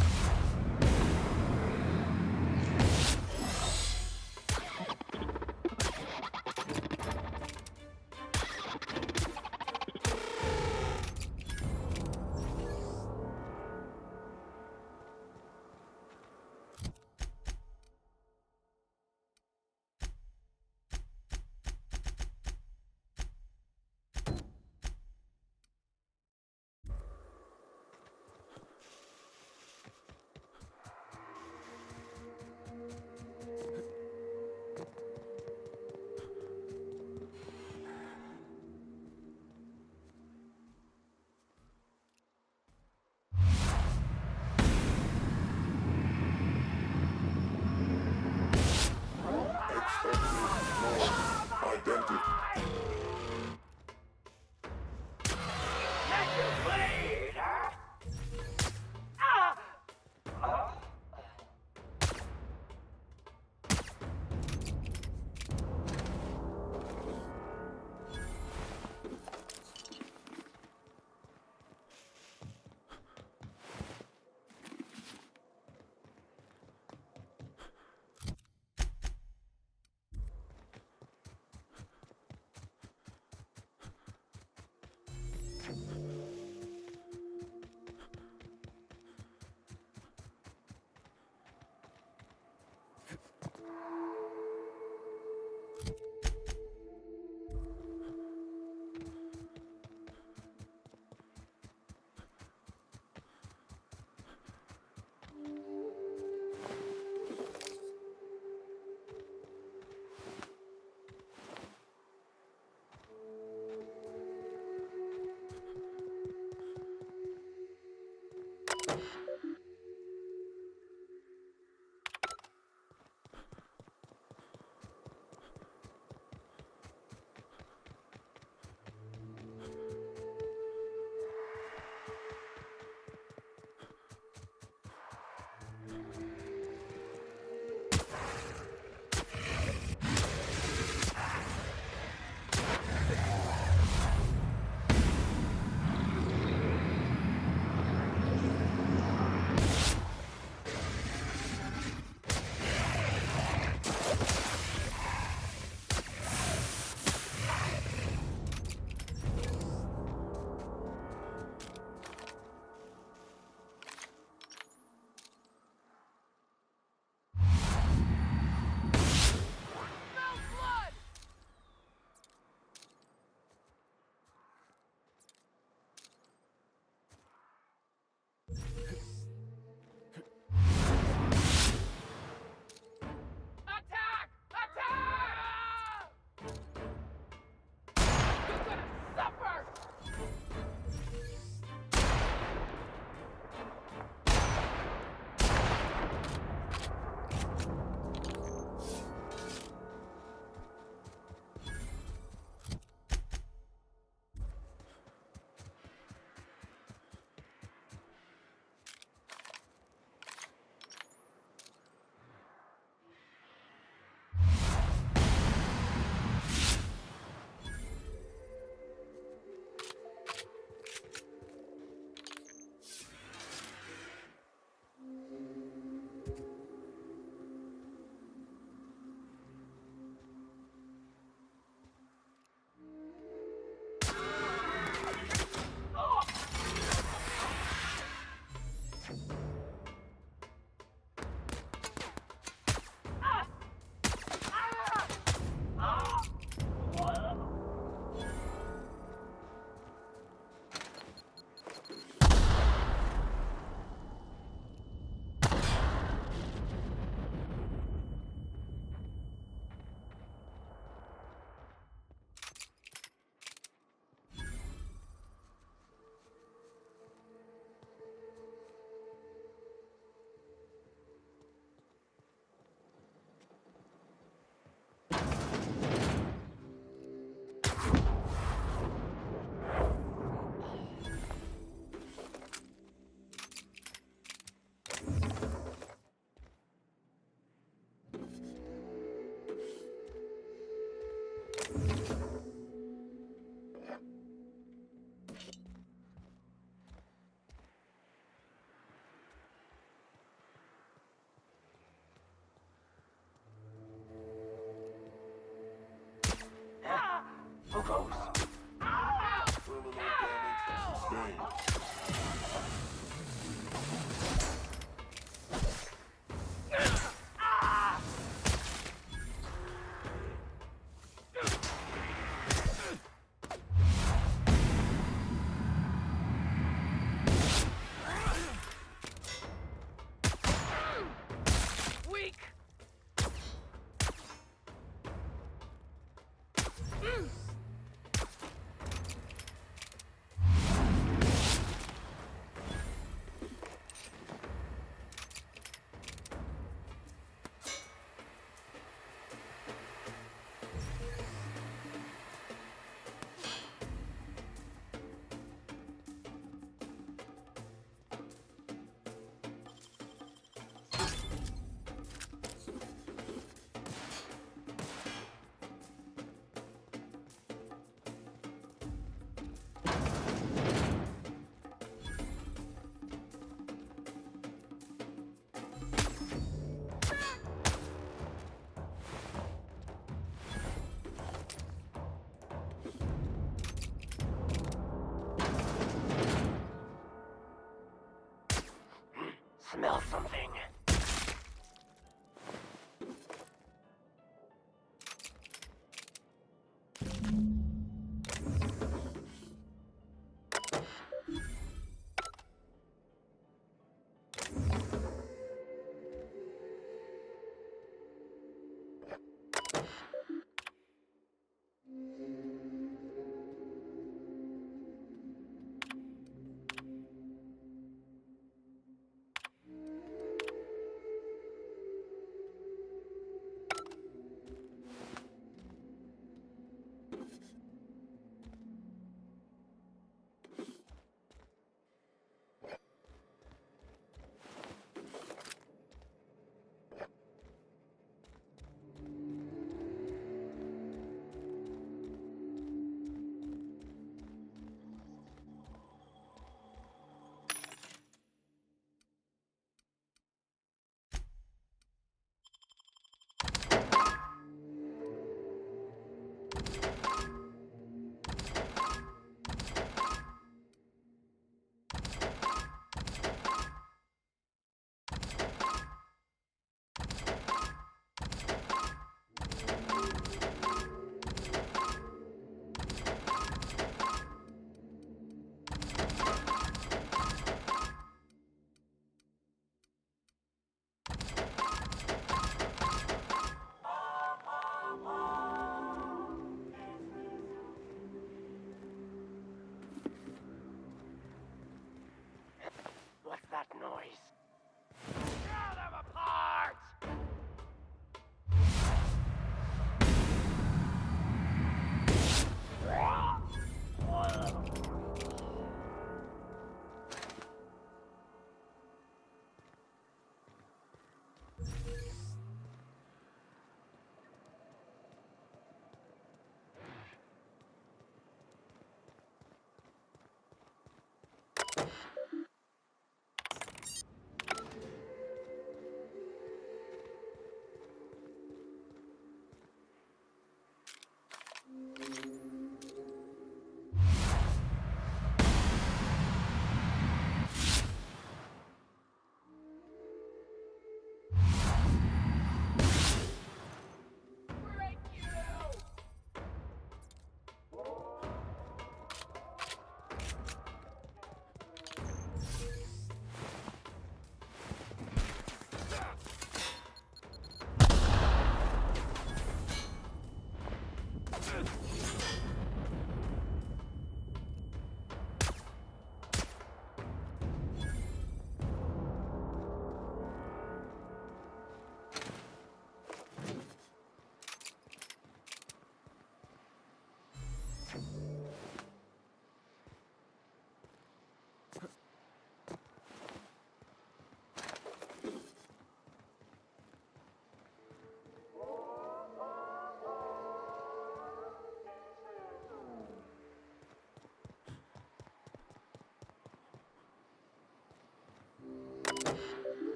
Weak. Smell something.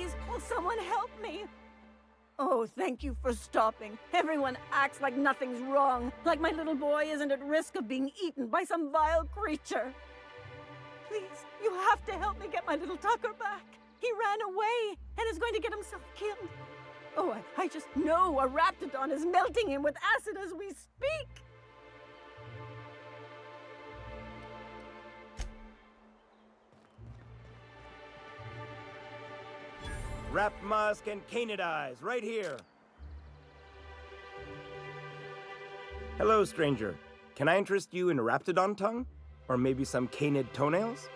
Please, will someone help me? Oh, thank you for stopping. Everyone acts like nothing's wrong, like my little boy isn't at risk of being eaten by some vile creature. Please, you have to help me get my little Tucker back. He ran away and is going to get himself killed. Oh, I just know a Raptidon is melting him with acid as we speak. Rap Musk and Canadize, right here. Hello, stranger. Can I interest you in a Raptidon tongue? Or maybe some canid toenails?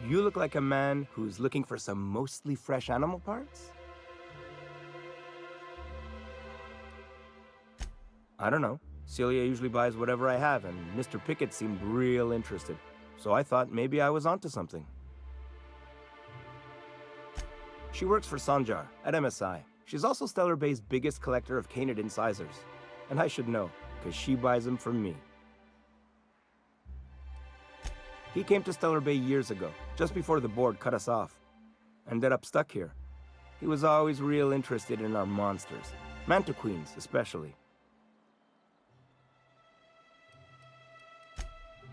You look like a man who's looking for some mostly fresh animal parts? I don't know. Celia usually buys whatever I have, and Mr. Pickett seemed real interested. So I thought maybe I was onto something. She works for Sanjar at MSI. She's also Stellar Bay's biggest collector of canid incisors. And I should know, because she buys them from me. He came to Stellar Bay years ago, just before the board cut us off. Ended up stuck here. He was always real interested in our monsters. Mantiqueens, especially.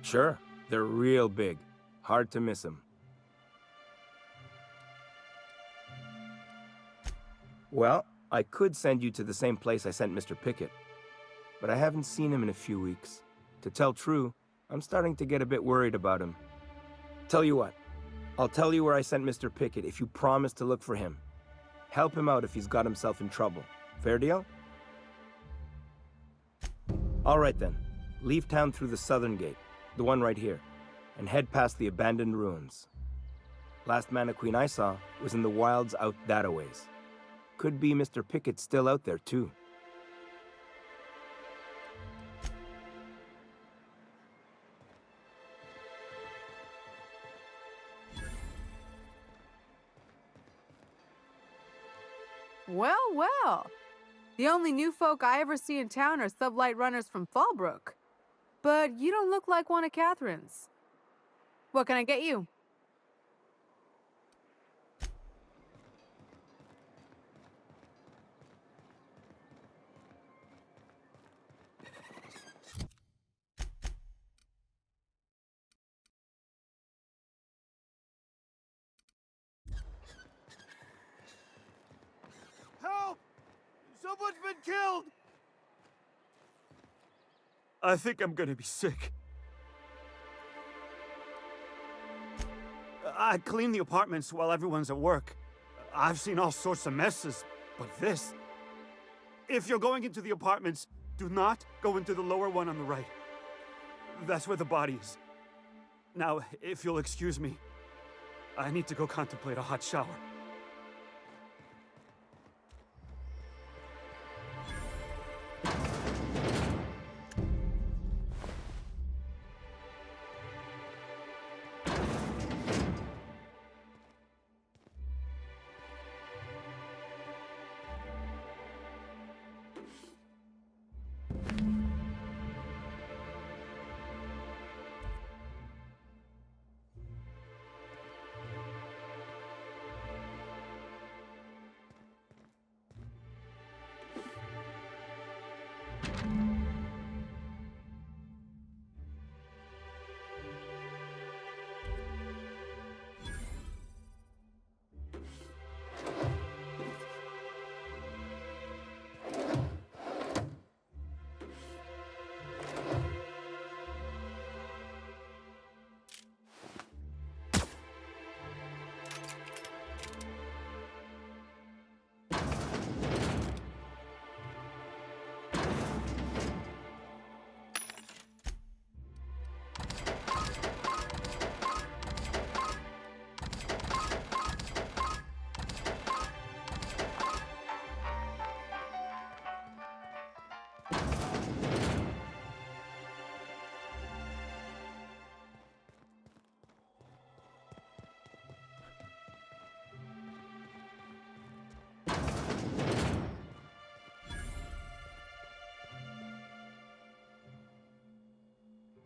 Sure, they're real big. Hard to miss them. Well, I could send you to the same place I sent Mr. Pickett. But I haven't seen him in a few weeks. To tell true, I'm starting to get a bit worried about him. Tell you what, I'll tell you where I sent Mr. Pickett if you promise to look for him. Help him out if he's got himself in trouble. Fair deal? All right then. Leave town through the southern gate, the one right here, and head past the abandoned ruins. Last Mantiqueen I saw was in the wilds out that-a-ways. Could be Mr. Pickett still out there, too. Well, well. The only new folk I ever see in town are sublight runners from Fallbrook. But you don't look like one of Catherine's. What can I get you? Help! Someone's been killed! I think I'm gonna be sick. I clean the apartments while everyone's at work. I've seen all sorts of messes, but this... If you're going into the apartments, do not go into the lower one on the right. That's where the body is. Now, if you'll excuse me, I need to go contemplate a hot shower.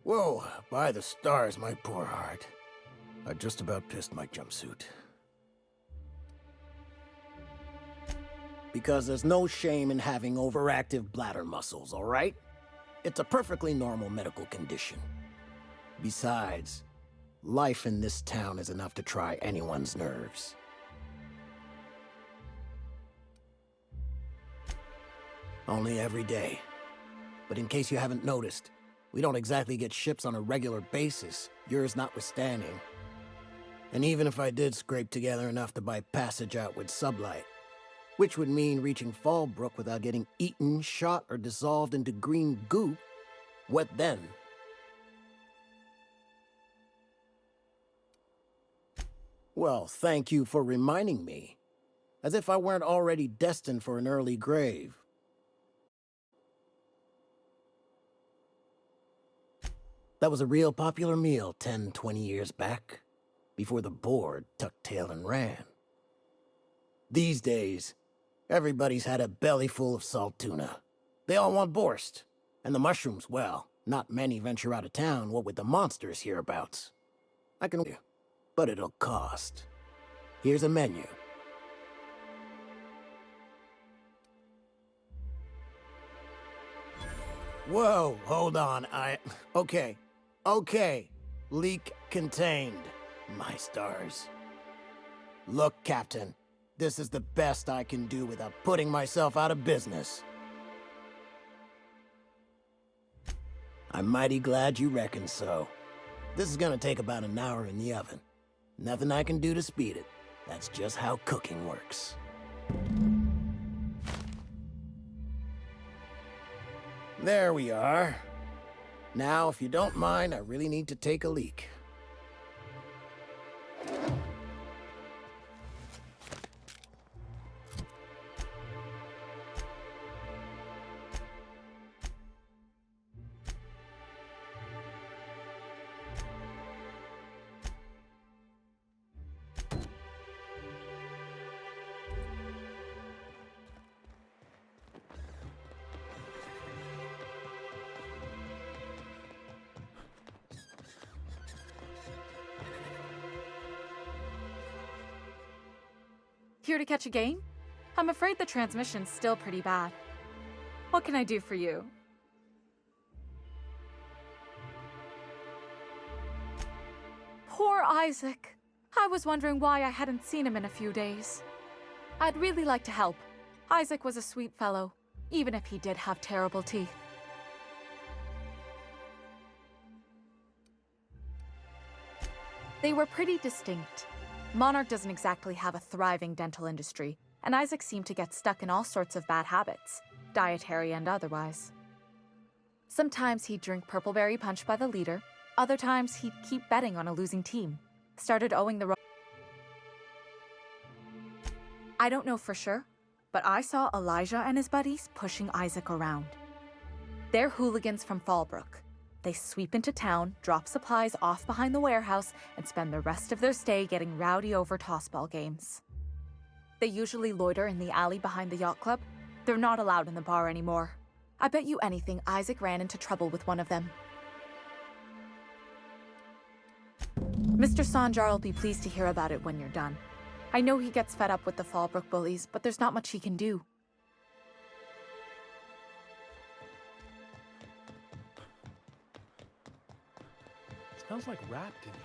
Whoa, by the stars, my poor heart. I just about pissed my jumpsuit. because there's no shame in having overactive bladder muscles, all right? It's a perfectly normal medical condition. Besides, life in this town is enough to try anyone's nerves. Only every day. But in case you haven't noticed, we don't exactly get ships on a regular basis, yours notwithstanding. And even if I did scrape together enough to buy passage out with Sublight, which would mean reaching Fallbrook without getting eaten, shot, or dissolved into green goop, what then? Well, thank you for reminding me. As if I weren't already destined for an early grave. That was a real popular meal 10, 20 years back, before the board tucked tail and ran. These days, everybody's had a belly full of salt tuna. They all want borscht. And the mushrooms, well, not many venture out of town, what with the monsters hereabouts. I can... but it'll cost. Here's a menu. Whoa, hold on, Okay, leak contained, my stars. Look, Captain, this is the best I can do without putting myself out of business. I'm mighty glad you reckon so. This is gonna take about an hour in the oven. Nothing I can do to speed it. That's just how cooking works. There we are. Now, if you don't mind, I really need to take a leak. Here to catch a game? I'm afraid the transmission's still pretty bad. What can I do for you? Poor Isaac. I was wondering why I hadn't seen him in a few days. I'd really like to help. Isaac was a sweet fellow, even if he did have terrible teeth. They were pretty distinct. Monarch doesn't exactly have a thriving dental industry, and Isaac seemed to get stuck in all sorts of bad habits, dietary and otherwise. Sometimes he'd drink purpleberry punch by the liter, other times he'd keep betting on a losing team, started owing the I don't know for sure, but I saw Elijah and his buddies pushing Isaac around. They're hooligans from Fallbrook. They sweep into town, drop supplies off behind the warehouse, and spend the rest of their stay getting rowdy over tossball games. They usually loiter in the alley behind the yacht club. They're not allowed in the bar anymore. I bet you anything Isaac ran into trouble with one of them. Mr. Sanjar will be pleased to hear about it when you're done. I know he gets fed up with the Fallbrook bullies, but there's not much he can do. Smells like wrapped in here.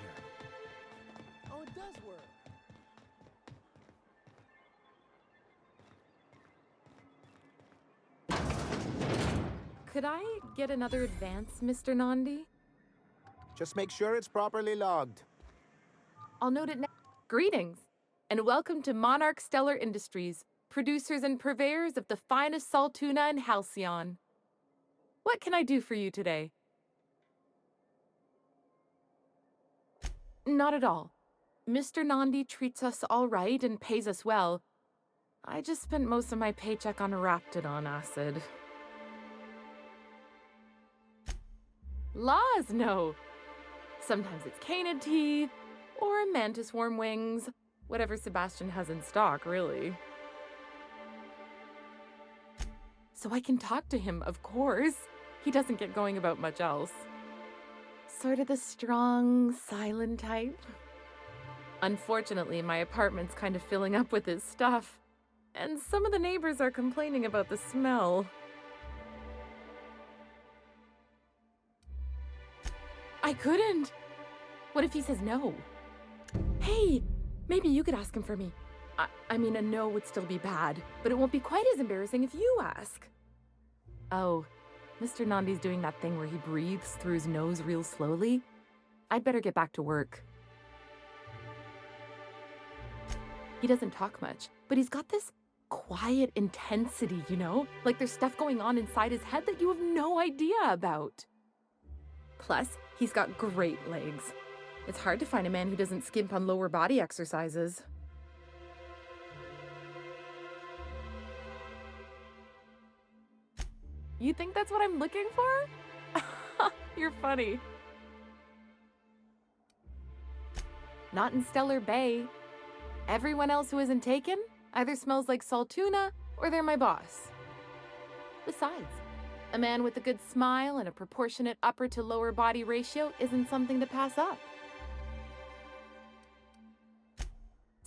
Oh, it does work. Could I get another advance, Mr. Nandi? Just make sure it's properly logged. I'll note it now. Greetings, and welcome to Monarch Stellar Industries, producers and purveyors of the finest salt tuna in Halcyon. What can I do for you today? Not at all. Mr. Nandi treats us all right and pays us well. I just spent most of my paycheck on Raptidon acid. Laws, no. Sometimes it's canid teeth, or mantis worm wings. Whatever Sebastian has in stock, really. So I can talk to him, of course. He doesn't get going about much else. Sort of the strong, silent type. Unfortunately, my apartment's kind of filling up with his stuff. And some of the neighbors are complaining about the smell. I couldn't. What if he says no? Hey, maybe you could ask him for me. I mean, a no would still be bad, but it won't be quite as embarrassing if you ask. Oh, Mr. Nandi's doing that thing where he breathes through his nose real slowly. I'd better get back to work. He doesn't talk much, but he's got this quiet intensity, you know? Like there's stuff going on inside his head that you have no idea about. Plus, he's got great legs. It's hard to find a man who doesn't skimp on lower body exercises. You think that's what I'm looking for? You're funny. Not in Stellar Bay. Everyone else who isn't taken either smells like Saltuna or they're my boss. Besides, a man with a good smile and a proportionate upper to lower body ratio isn't something to pass up.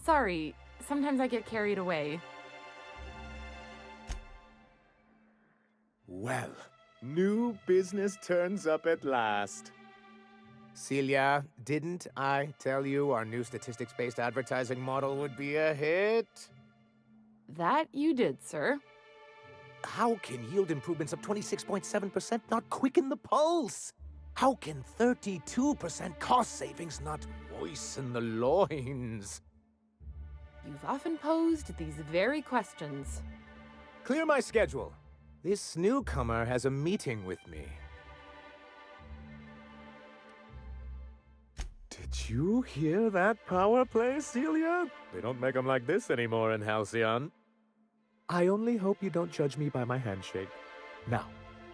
Sorry, sometimes I get carried away. Well, new business turns up at last. Celia, didn't I tell you our new statistics-based advertising model would be a hit? That you did, sir. How can yield improvements of 26.7% not quicken the pulse? How can 32% cost savings not moisten the loins? You've often posed these very questions. Clear my schedule. This newcomer has a meeting with me. Did you hear that power play, Celia? They don't make them like this anymore in Halcyon. I only hope you don't judge me by my handshake. Now,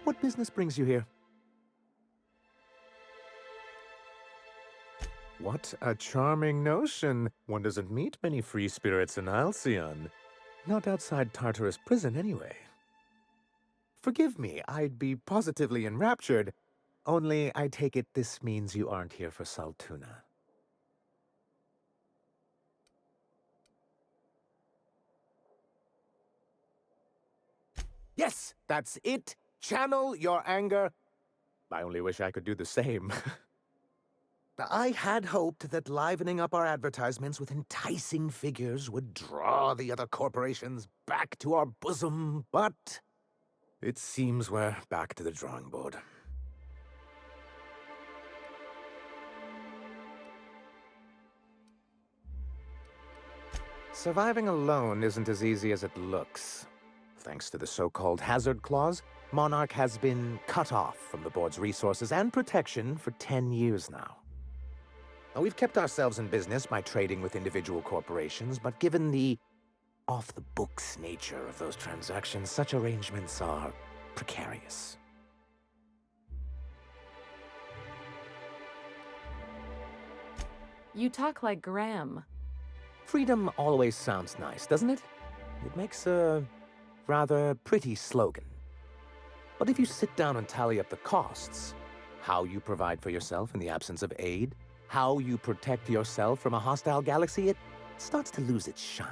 what business brings you here? What a charming notion. One doesn't meet many free spirits in Halcyon. Not outside Tartarus prison, anyway. Forgive me, I'd be positively enraptured. Only, I take it this means you aren't here for Saltuna. Yes, that's it. Channel your anger. I only wish I could do the same. I had hoped that livening up our advertisements with enticing figures would draw the other corporations back to our bosom, but it seems we're back to the drawing board. Surviving alone isn't as easy as it looks. Thanks to the so-called hazard clause, Monarch has been cut off from the board's resources and protection for 10 years now. Now, we've kept ourselves in business by trading with individual corporations, but given the off-the-books nature of those transactions, such arrangements are precarious. You talk like Graham. Freedom always sounds nice, doesn't it? It makes a rather pretty slogan. But if you sit down and tally up the costs, how you provide for yourself in the absence of aid, how you protect yourself from a hostile galaxy, it starts to lose its shine.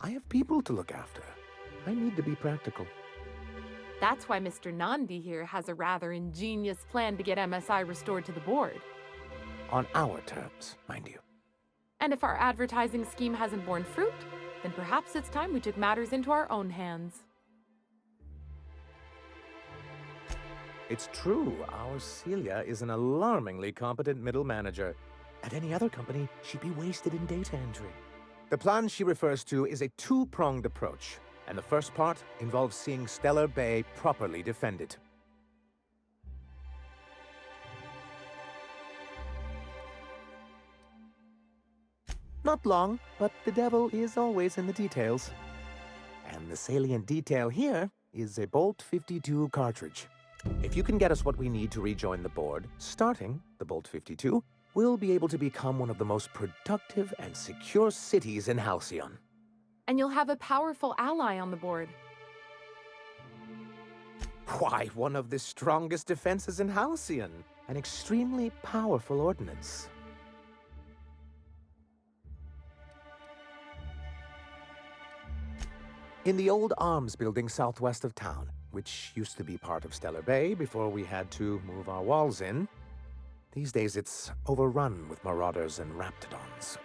I have people to look after. I need to be practical. That's why Mr. Nandi here has a rather ingenious plan to get MSI restored to the board. On our terms, mind you. And if our advertising scheme hasn't borne fruit, then perhaps it's time we took matters into our own hands. It's true, our Celia is an alarmingly competent middle manager. At any other company, she'd be wasted in data entry. The plan she refers to is a two-pronged approach, and the first part involves seeing Stellar Bay properly defended. Not long, but the devil is always in the details. And the salient detail here is a Bolt 52 cartridge. If you can get us what we need to rejoin the board, starting the Bolt 52, we'll be able to become one of the most productive and secure cities in Halcyon. And you'll have a powerful ally on the board. Why, one of the strongest defenses in Halcyon. An extremely powerful ordnance. In the old arms building southwest of town, which used to be part of Stellar Bay before we had to move our walls in, these days it's overrun with marauders and raptidons.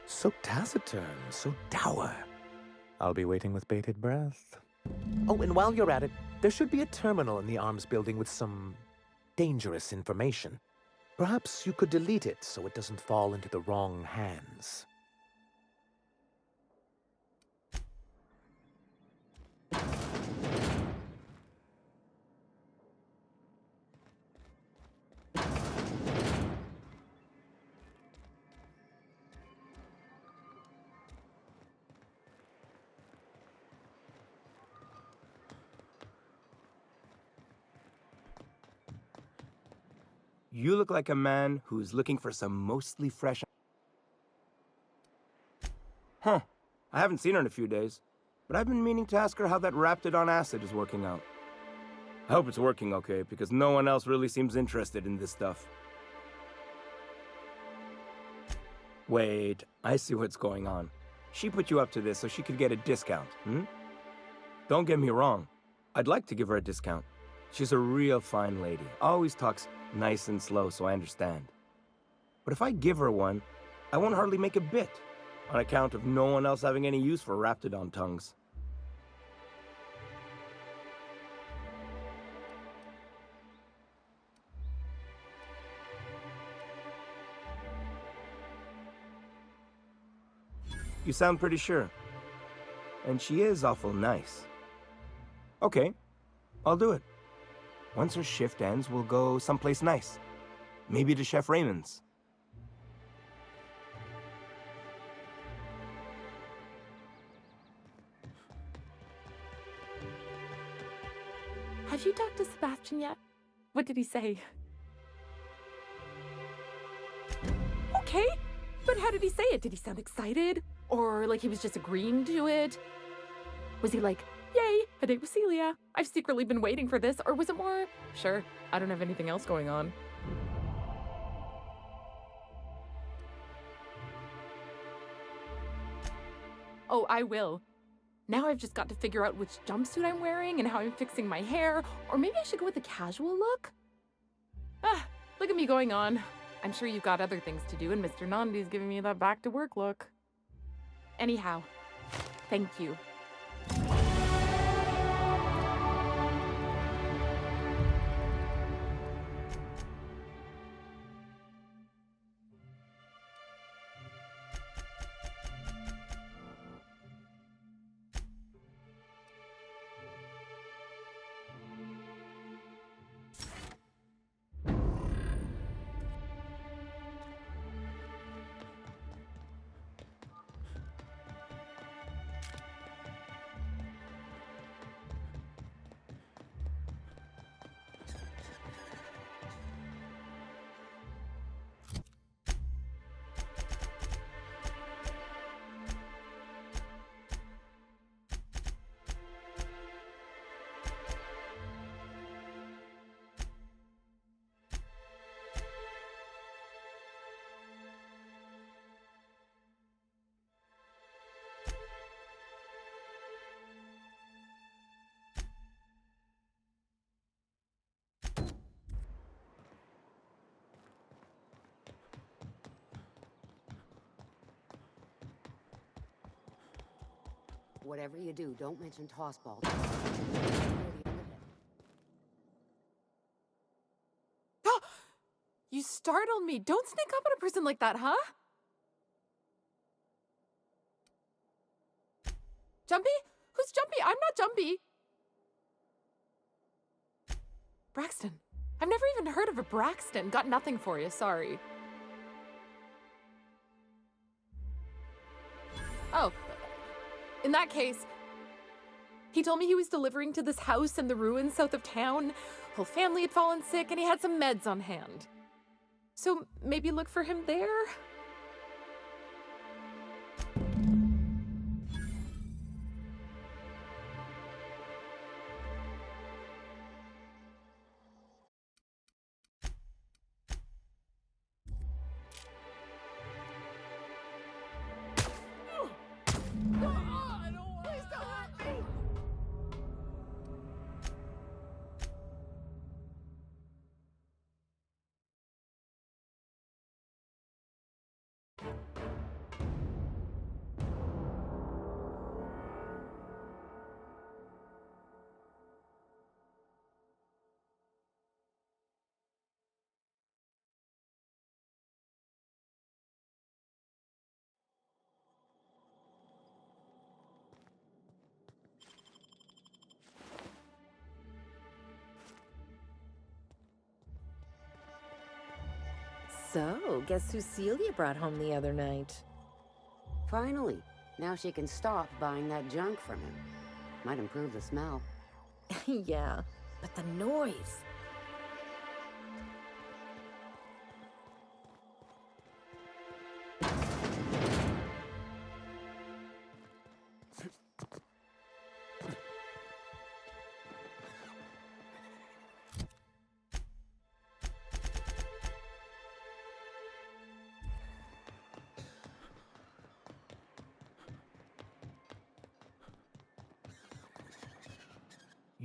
So taciturn, so dour. I'll be waiting with bated breath. Oh, and while you're at it, there should be a terminal in the arms building with some dangerous information. Perhaps you could delete it so it doesn't fall into the wrong hands. You look like a man who's looking for some mostly fresh... Huh. I haven't seen her in a few days, but I've been meaning to ask her how that Raptidon acid is working out. I hope it's working okay, because no one else really seems interested in this stuff. Wait, I see what's going on. She put you up to this so she could get a discount, hmm? Don't get me wrong. I'd like to give her a discount. She's a real fine lady. Always talks nice and slow, so I understand. But if I give her one, I won't hardly make a bit, on account of no one else having any use for Raptidon tongues. You sound pretty sure. And she is awful nice. Okay, I'll do it. Once her shift ends, we'll go someplace nice. Maybe to Chef Raymond's. Have you talked to Sebastian yet? What did he say? Okay, but how did he say it? Did he sound excited? Or like he was just agreeing to it? Was he like, yay, a date with Celia. I've secretly been waiting for this. Or was it more, sure, I don't have anything else going on. Oh, I will. Now I've just got to figure out which jumpsuit I'm wearing and how I'm fixing my hair. Or maybe I should go with a casual look? Ah, look at me going on. I'm sure you've got other things to do, and Mr. Nandi's giving me that back-to-work look. Anyhow, thank you. Whatever you do, don't mention tossball. You startled me. Don't sneak up on a person like that, huh? Jumpy? Who's Jumpy? I'm not Jumpy. Braxton. I've never even heard of a Braxton. Got nothing for you, sorry. Oh. In that case, he told me he was delivering to this house in the ruins south of town. Whole family had fallen sick and he had some meds on hand. So maybe look for him there? So, guess who Celia brought home the other night? Finally. Now she can stop buying that junk from him. Might improve the smell. Yeah, but the noise.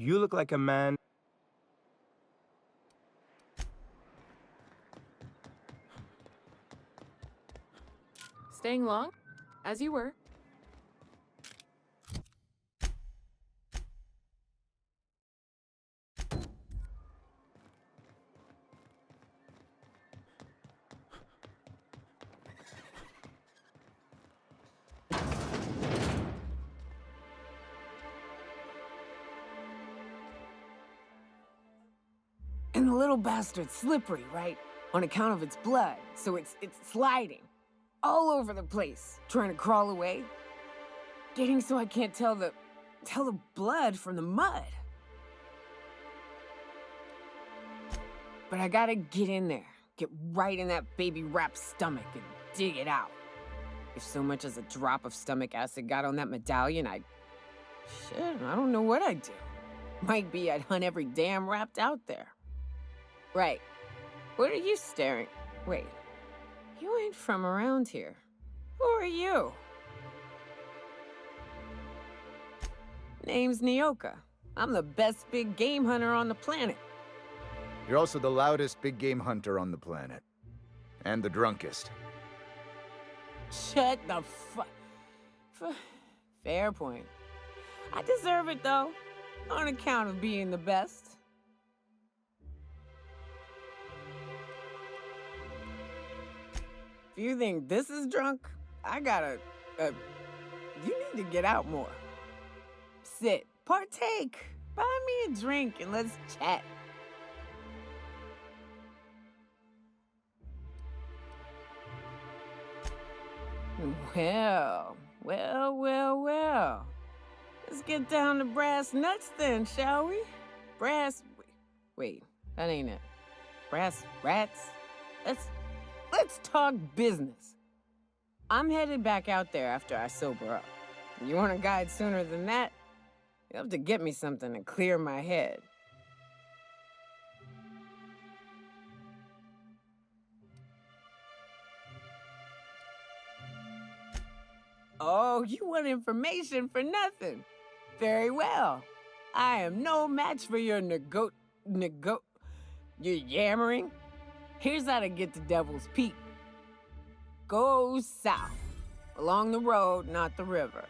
You look like a man. Staying long? As you were. And the little bastard's slippery, right? On account of its blood, so it's sliding. All over the place, trying to crawl away. Getting so I can't tell the blood from the mud. But I gotta get in there, get right in that baby rap's stomach and dig it out. If so much as a drop of stomach acid got on that medallion, I don't know what I'd do. Might be I'd hunt every damn rapt out there. Right. What are you staring? Wait. You ain't from around here. Who are you? Name's Nyoka. I'm the best big game hunter on the planet. You're also the loudest big game hunter on the planet. And the drunkest. Shut the Fair point. I deserve it, though. On account of being the best. If you think this is drunk, I gotta, you need to get out more. Sit, partake, buy me a drink and let's chat. Well. Let's get down to brass nuts then, shall we? Wait, that ain't it. Brass rats? Let's talk business. I'm headed back out there after I sober up. You want a guide sooner than that? You'll have to get me something to clear my head. Oh, you want information for nothing? Very well. I am no match for your your yammering. Here's how to get to Devil's Peak. Go south, along the road, not the river.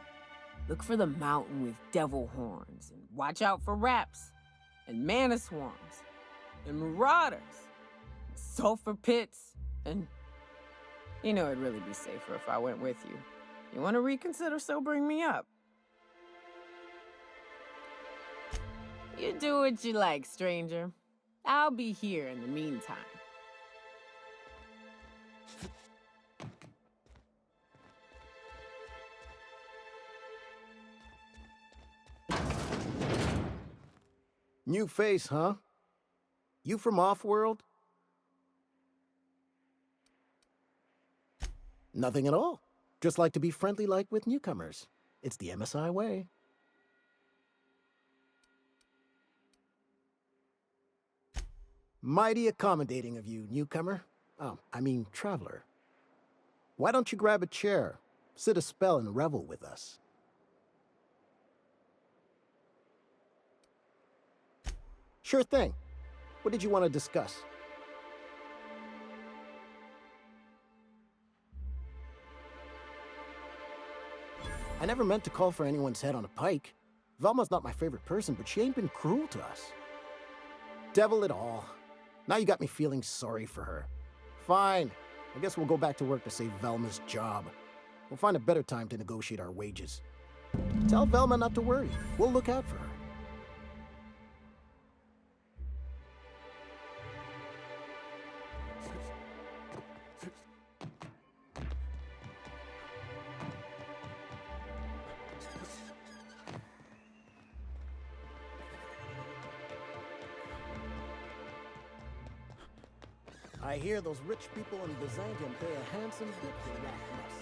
Look for the mountain with devil horns, and watch out for raps, and mana swarms, and marauders, and sulfur pits, and... You know, it'd really be safer if I went with you. You want to reconsider sobering me up? You do what you like, stranger. I'll be here in the meantime. New face, huh? You from Offworld? Nothing at all. Just like to be friendly like with newcomers. It's the MSI way. Mighty accommodating of you, newcomer. Oh, I mean traveler. Why don't you grab a chair, sit a spell and revel with us? Sure thing. What did you want to discuss? I never meant to call for anyone's head on a pike. Velma's not my favorite person, but she ain't been cruel to us. Devil it all. Now you got me feeling sorry for her. Fine. I guess we'll go back to work to save Velma's job. We'll find a better time to negotiate our wages. Tell Velma not to worry. We'll look out for her. I hear those rich people in Byzantium pay a handsome bit for that musk.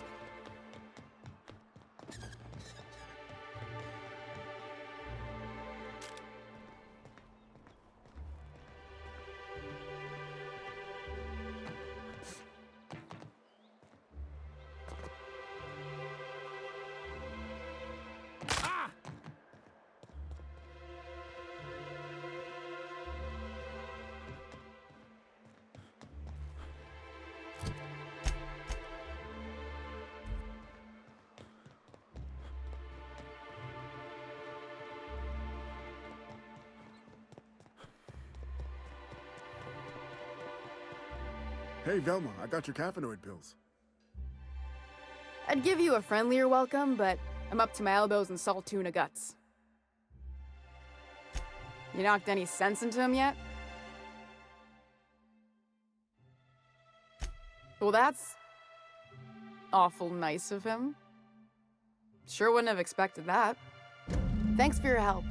Hey, Velma, I got your caffeinoid pills. I'd give you a friendlier welcome, but I'm up to my elbows in salt tuna guts. You knocked any sense into him yet? Well, that's awful nice of him. Sure wouldn't have expected that. Thanks for your help.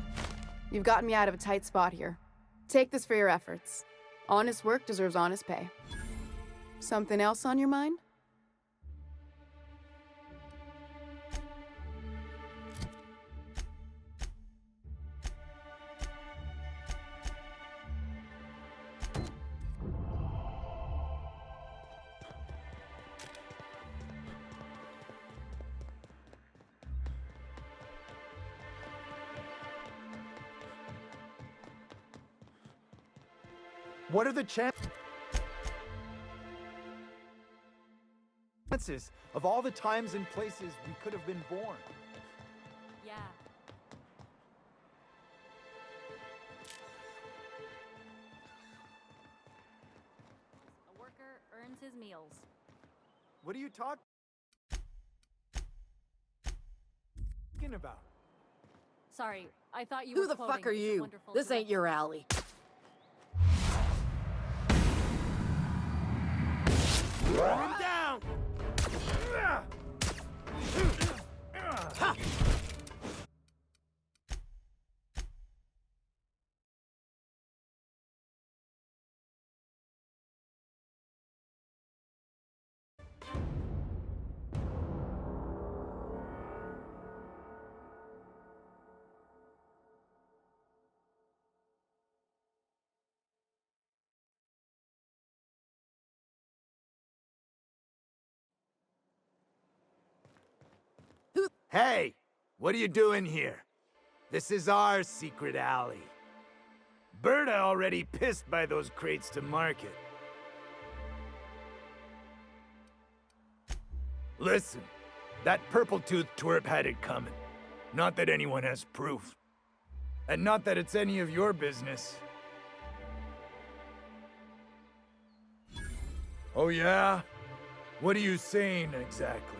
You've gotten me out of a tight spot here. Take this for your efforts. Honest work deserves honest pay. Something else on your mind? What are the chances of all the times and places we could have been born? Yeah. A worker earns his meals. What are you talking about? Sorry, I thought you Who were the quoting fuck are the you? wonderful This ain't your alley. Run him down! Hey, what are you doing here? This is our secret alley. Berta already pissed by those crates to market. Listen, that purple-toothed twerp had it coming. Not that anyone has proof. And not that it's any of your business. Oh yeah? What are you saying exactly?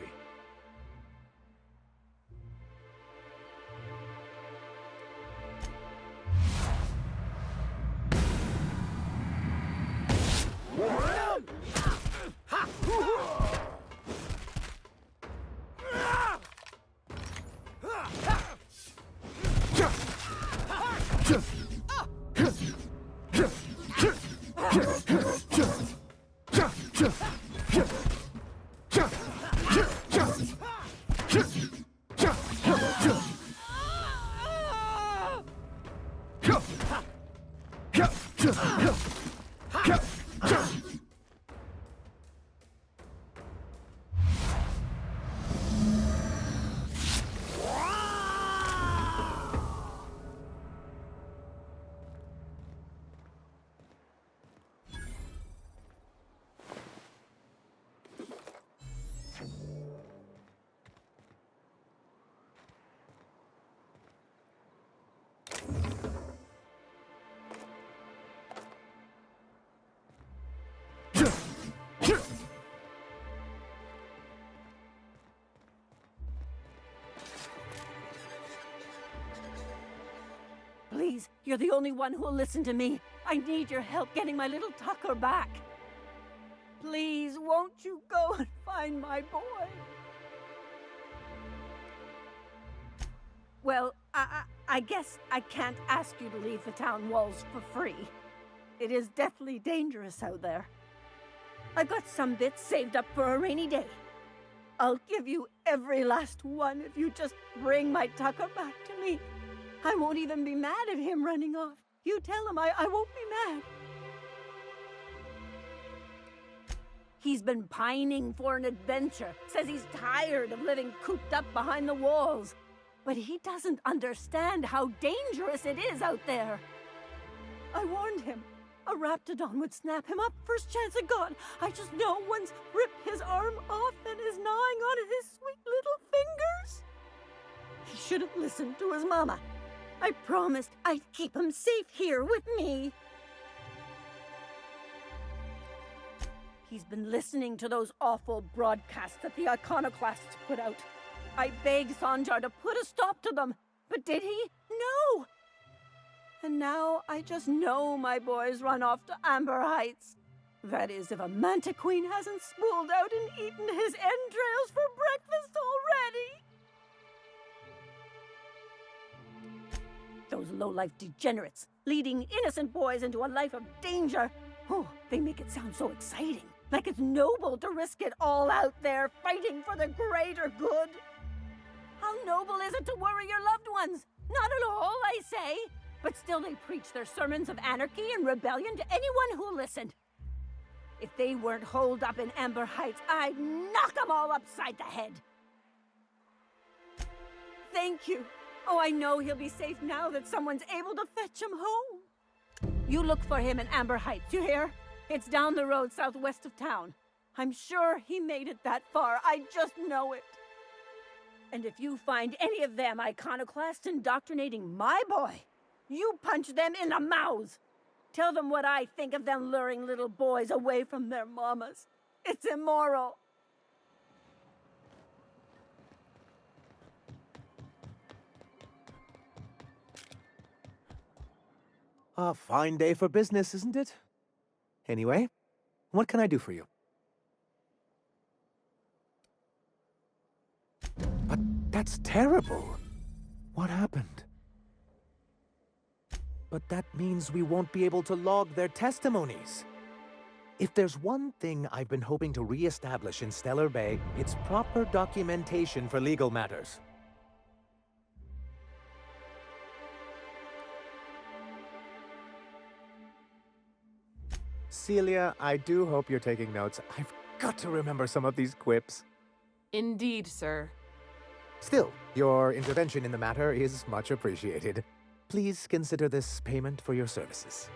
Please, you're the only one who'll listen to me. I need your help getting my little Tucker back. Please, won't you go and find my boy? Well, I guess I can't ask you to leave the town walls for free. It is deathly dangerous out there. I've got some bits saved up for a rainy day. I'll give you every last one if you just bring my Tucker back to me. I won't even be mad at him running off. You tell him I won't be mad. He's been pining for an adventure. Says he's tired of living cooped up behind the walls. But he doesn't understand how dangerous it is out there. I warned him. A raptidon would snap him up first chance it got. I just know one's ripped his arm off and is gnawing on his sweet little fingers. He should have listened to his mama. I promised I'd keep him safe here with me. He's been listening to those awful broadcasts that the iconoclasts put out. I begged Sanjar to put a stop to them, but did he? No! And now I just know my boys run off to Amber Heights. That is, if a Mantiqueen hasn't spooled out and eaten his entrails for breakfast already. Those low-life degenerates, leading innocent boys into a life of danger. Oh, they make it sound so exciting. Like it's noble to risk it all out there, fighting for the greater good. How noble is it to worry your loved ones? Not at all, I say. But still they preach their sermons of anarchy and rebellion to anyone who listened. If they weren't holed up in Amber Heights, I'd knock them all upside the head. Thank you. Oh, I know he'll be safe now that someone's able to fetch him home. You look for him in Amber Heights, you hear? It's down the road southwest of town. I'm sure he made it that far. I just know it. And if you find any of them iconoclasts indoctrinating my boy, you punch them in the mouths. Tell them what I think of them luring little boys away from their mamas. It's immoral. A fine day for business, isn't it? Anyway, what can I do for you? But that's terrible. What happened? But that means we won't be able to log their testimonies. If there's one thing I've been hoping to re-establish in Stellar Bay, it's proper documentation for legal matters. Celia, I do hope you're taking notes. I've got to remember some of these quips. Indeed, sir. Still, your intervention in the matter is much appreciated. Please consider this payment for your services.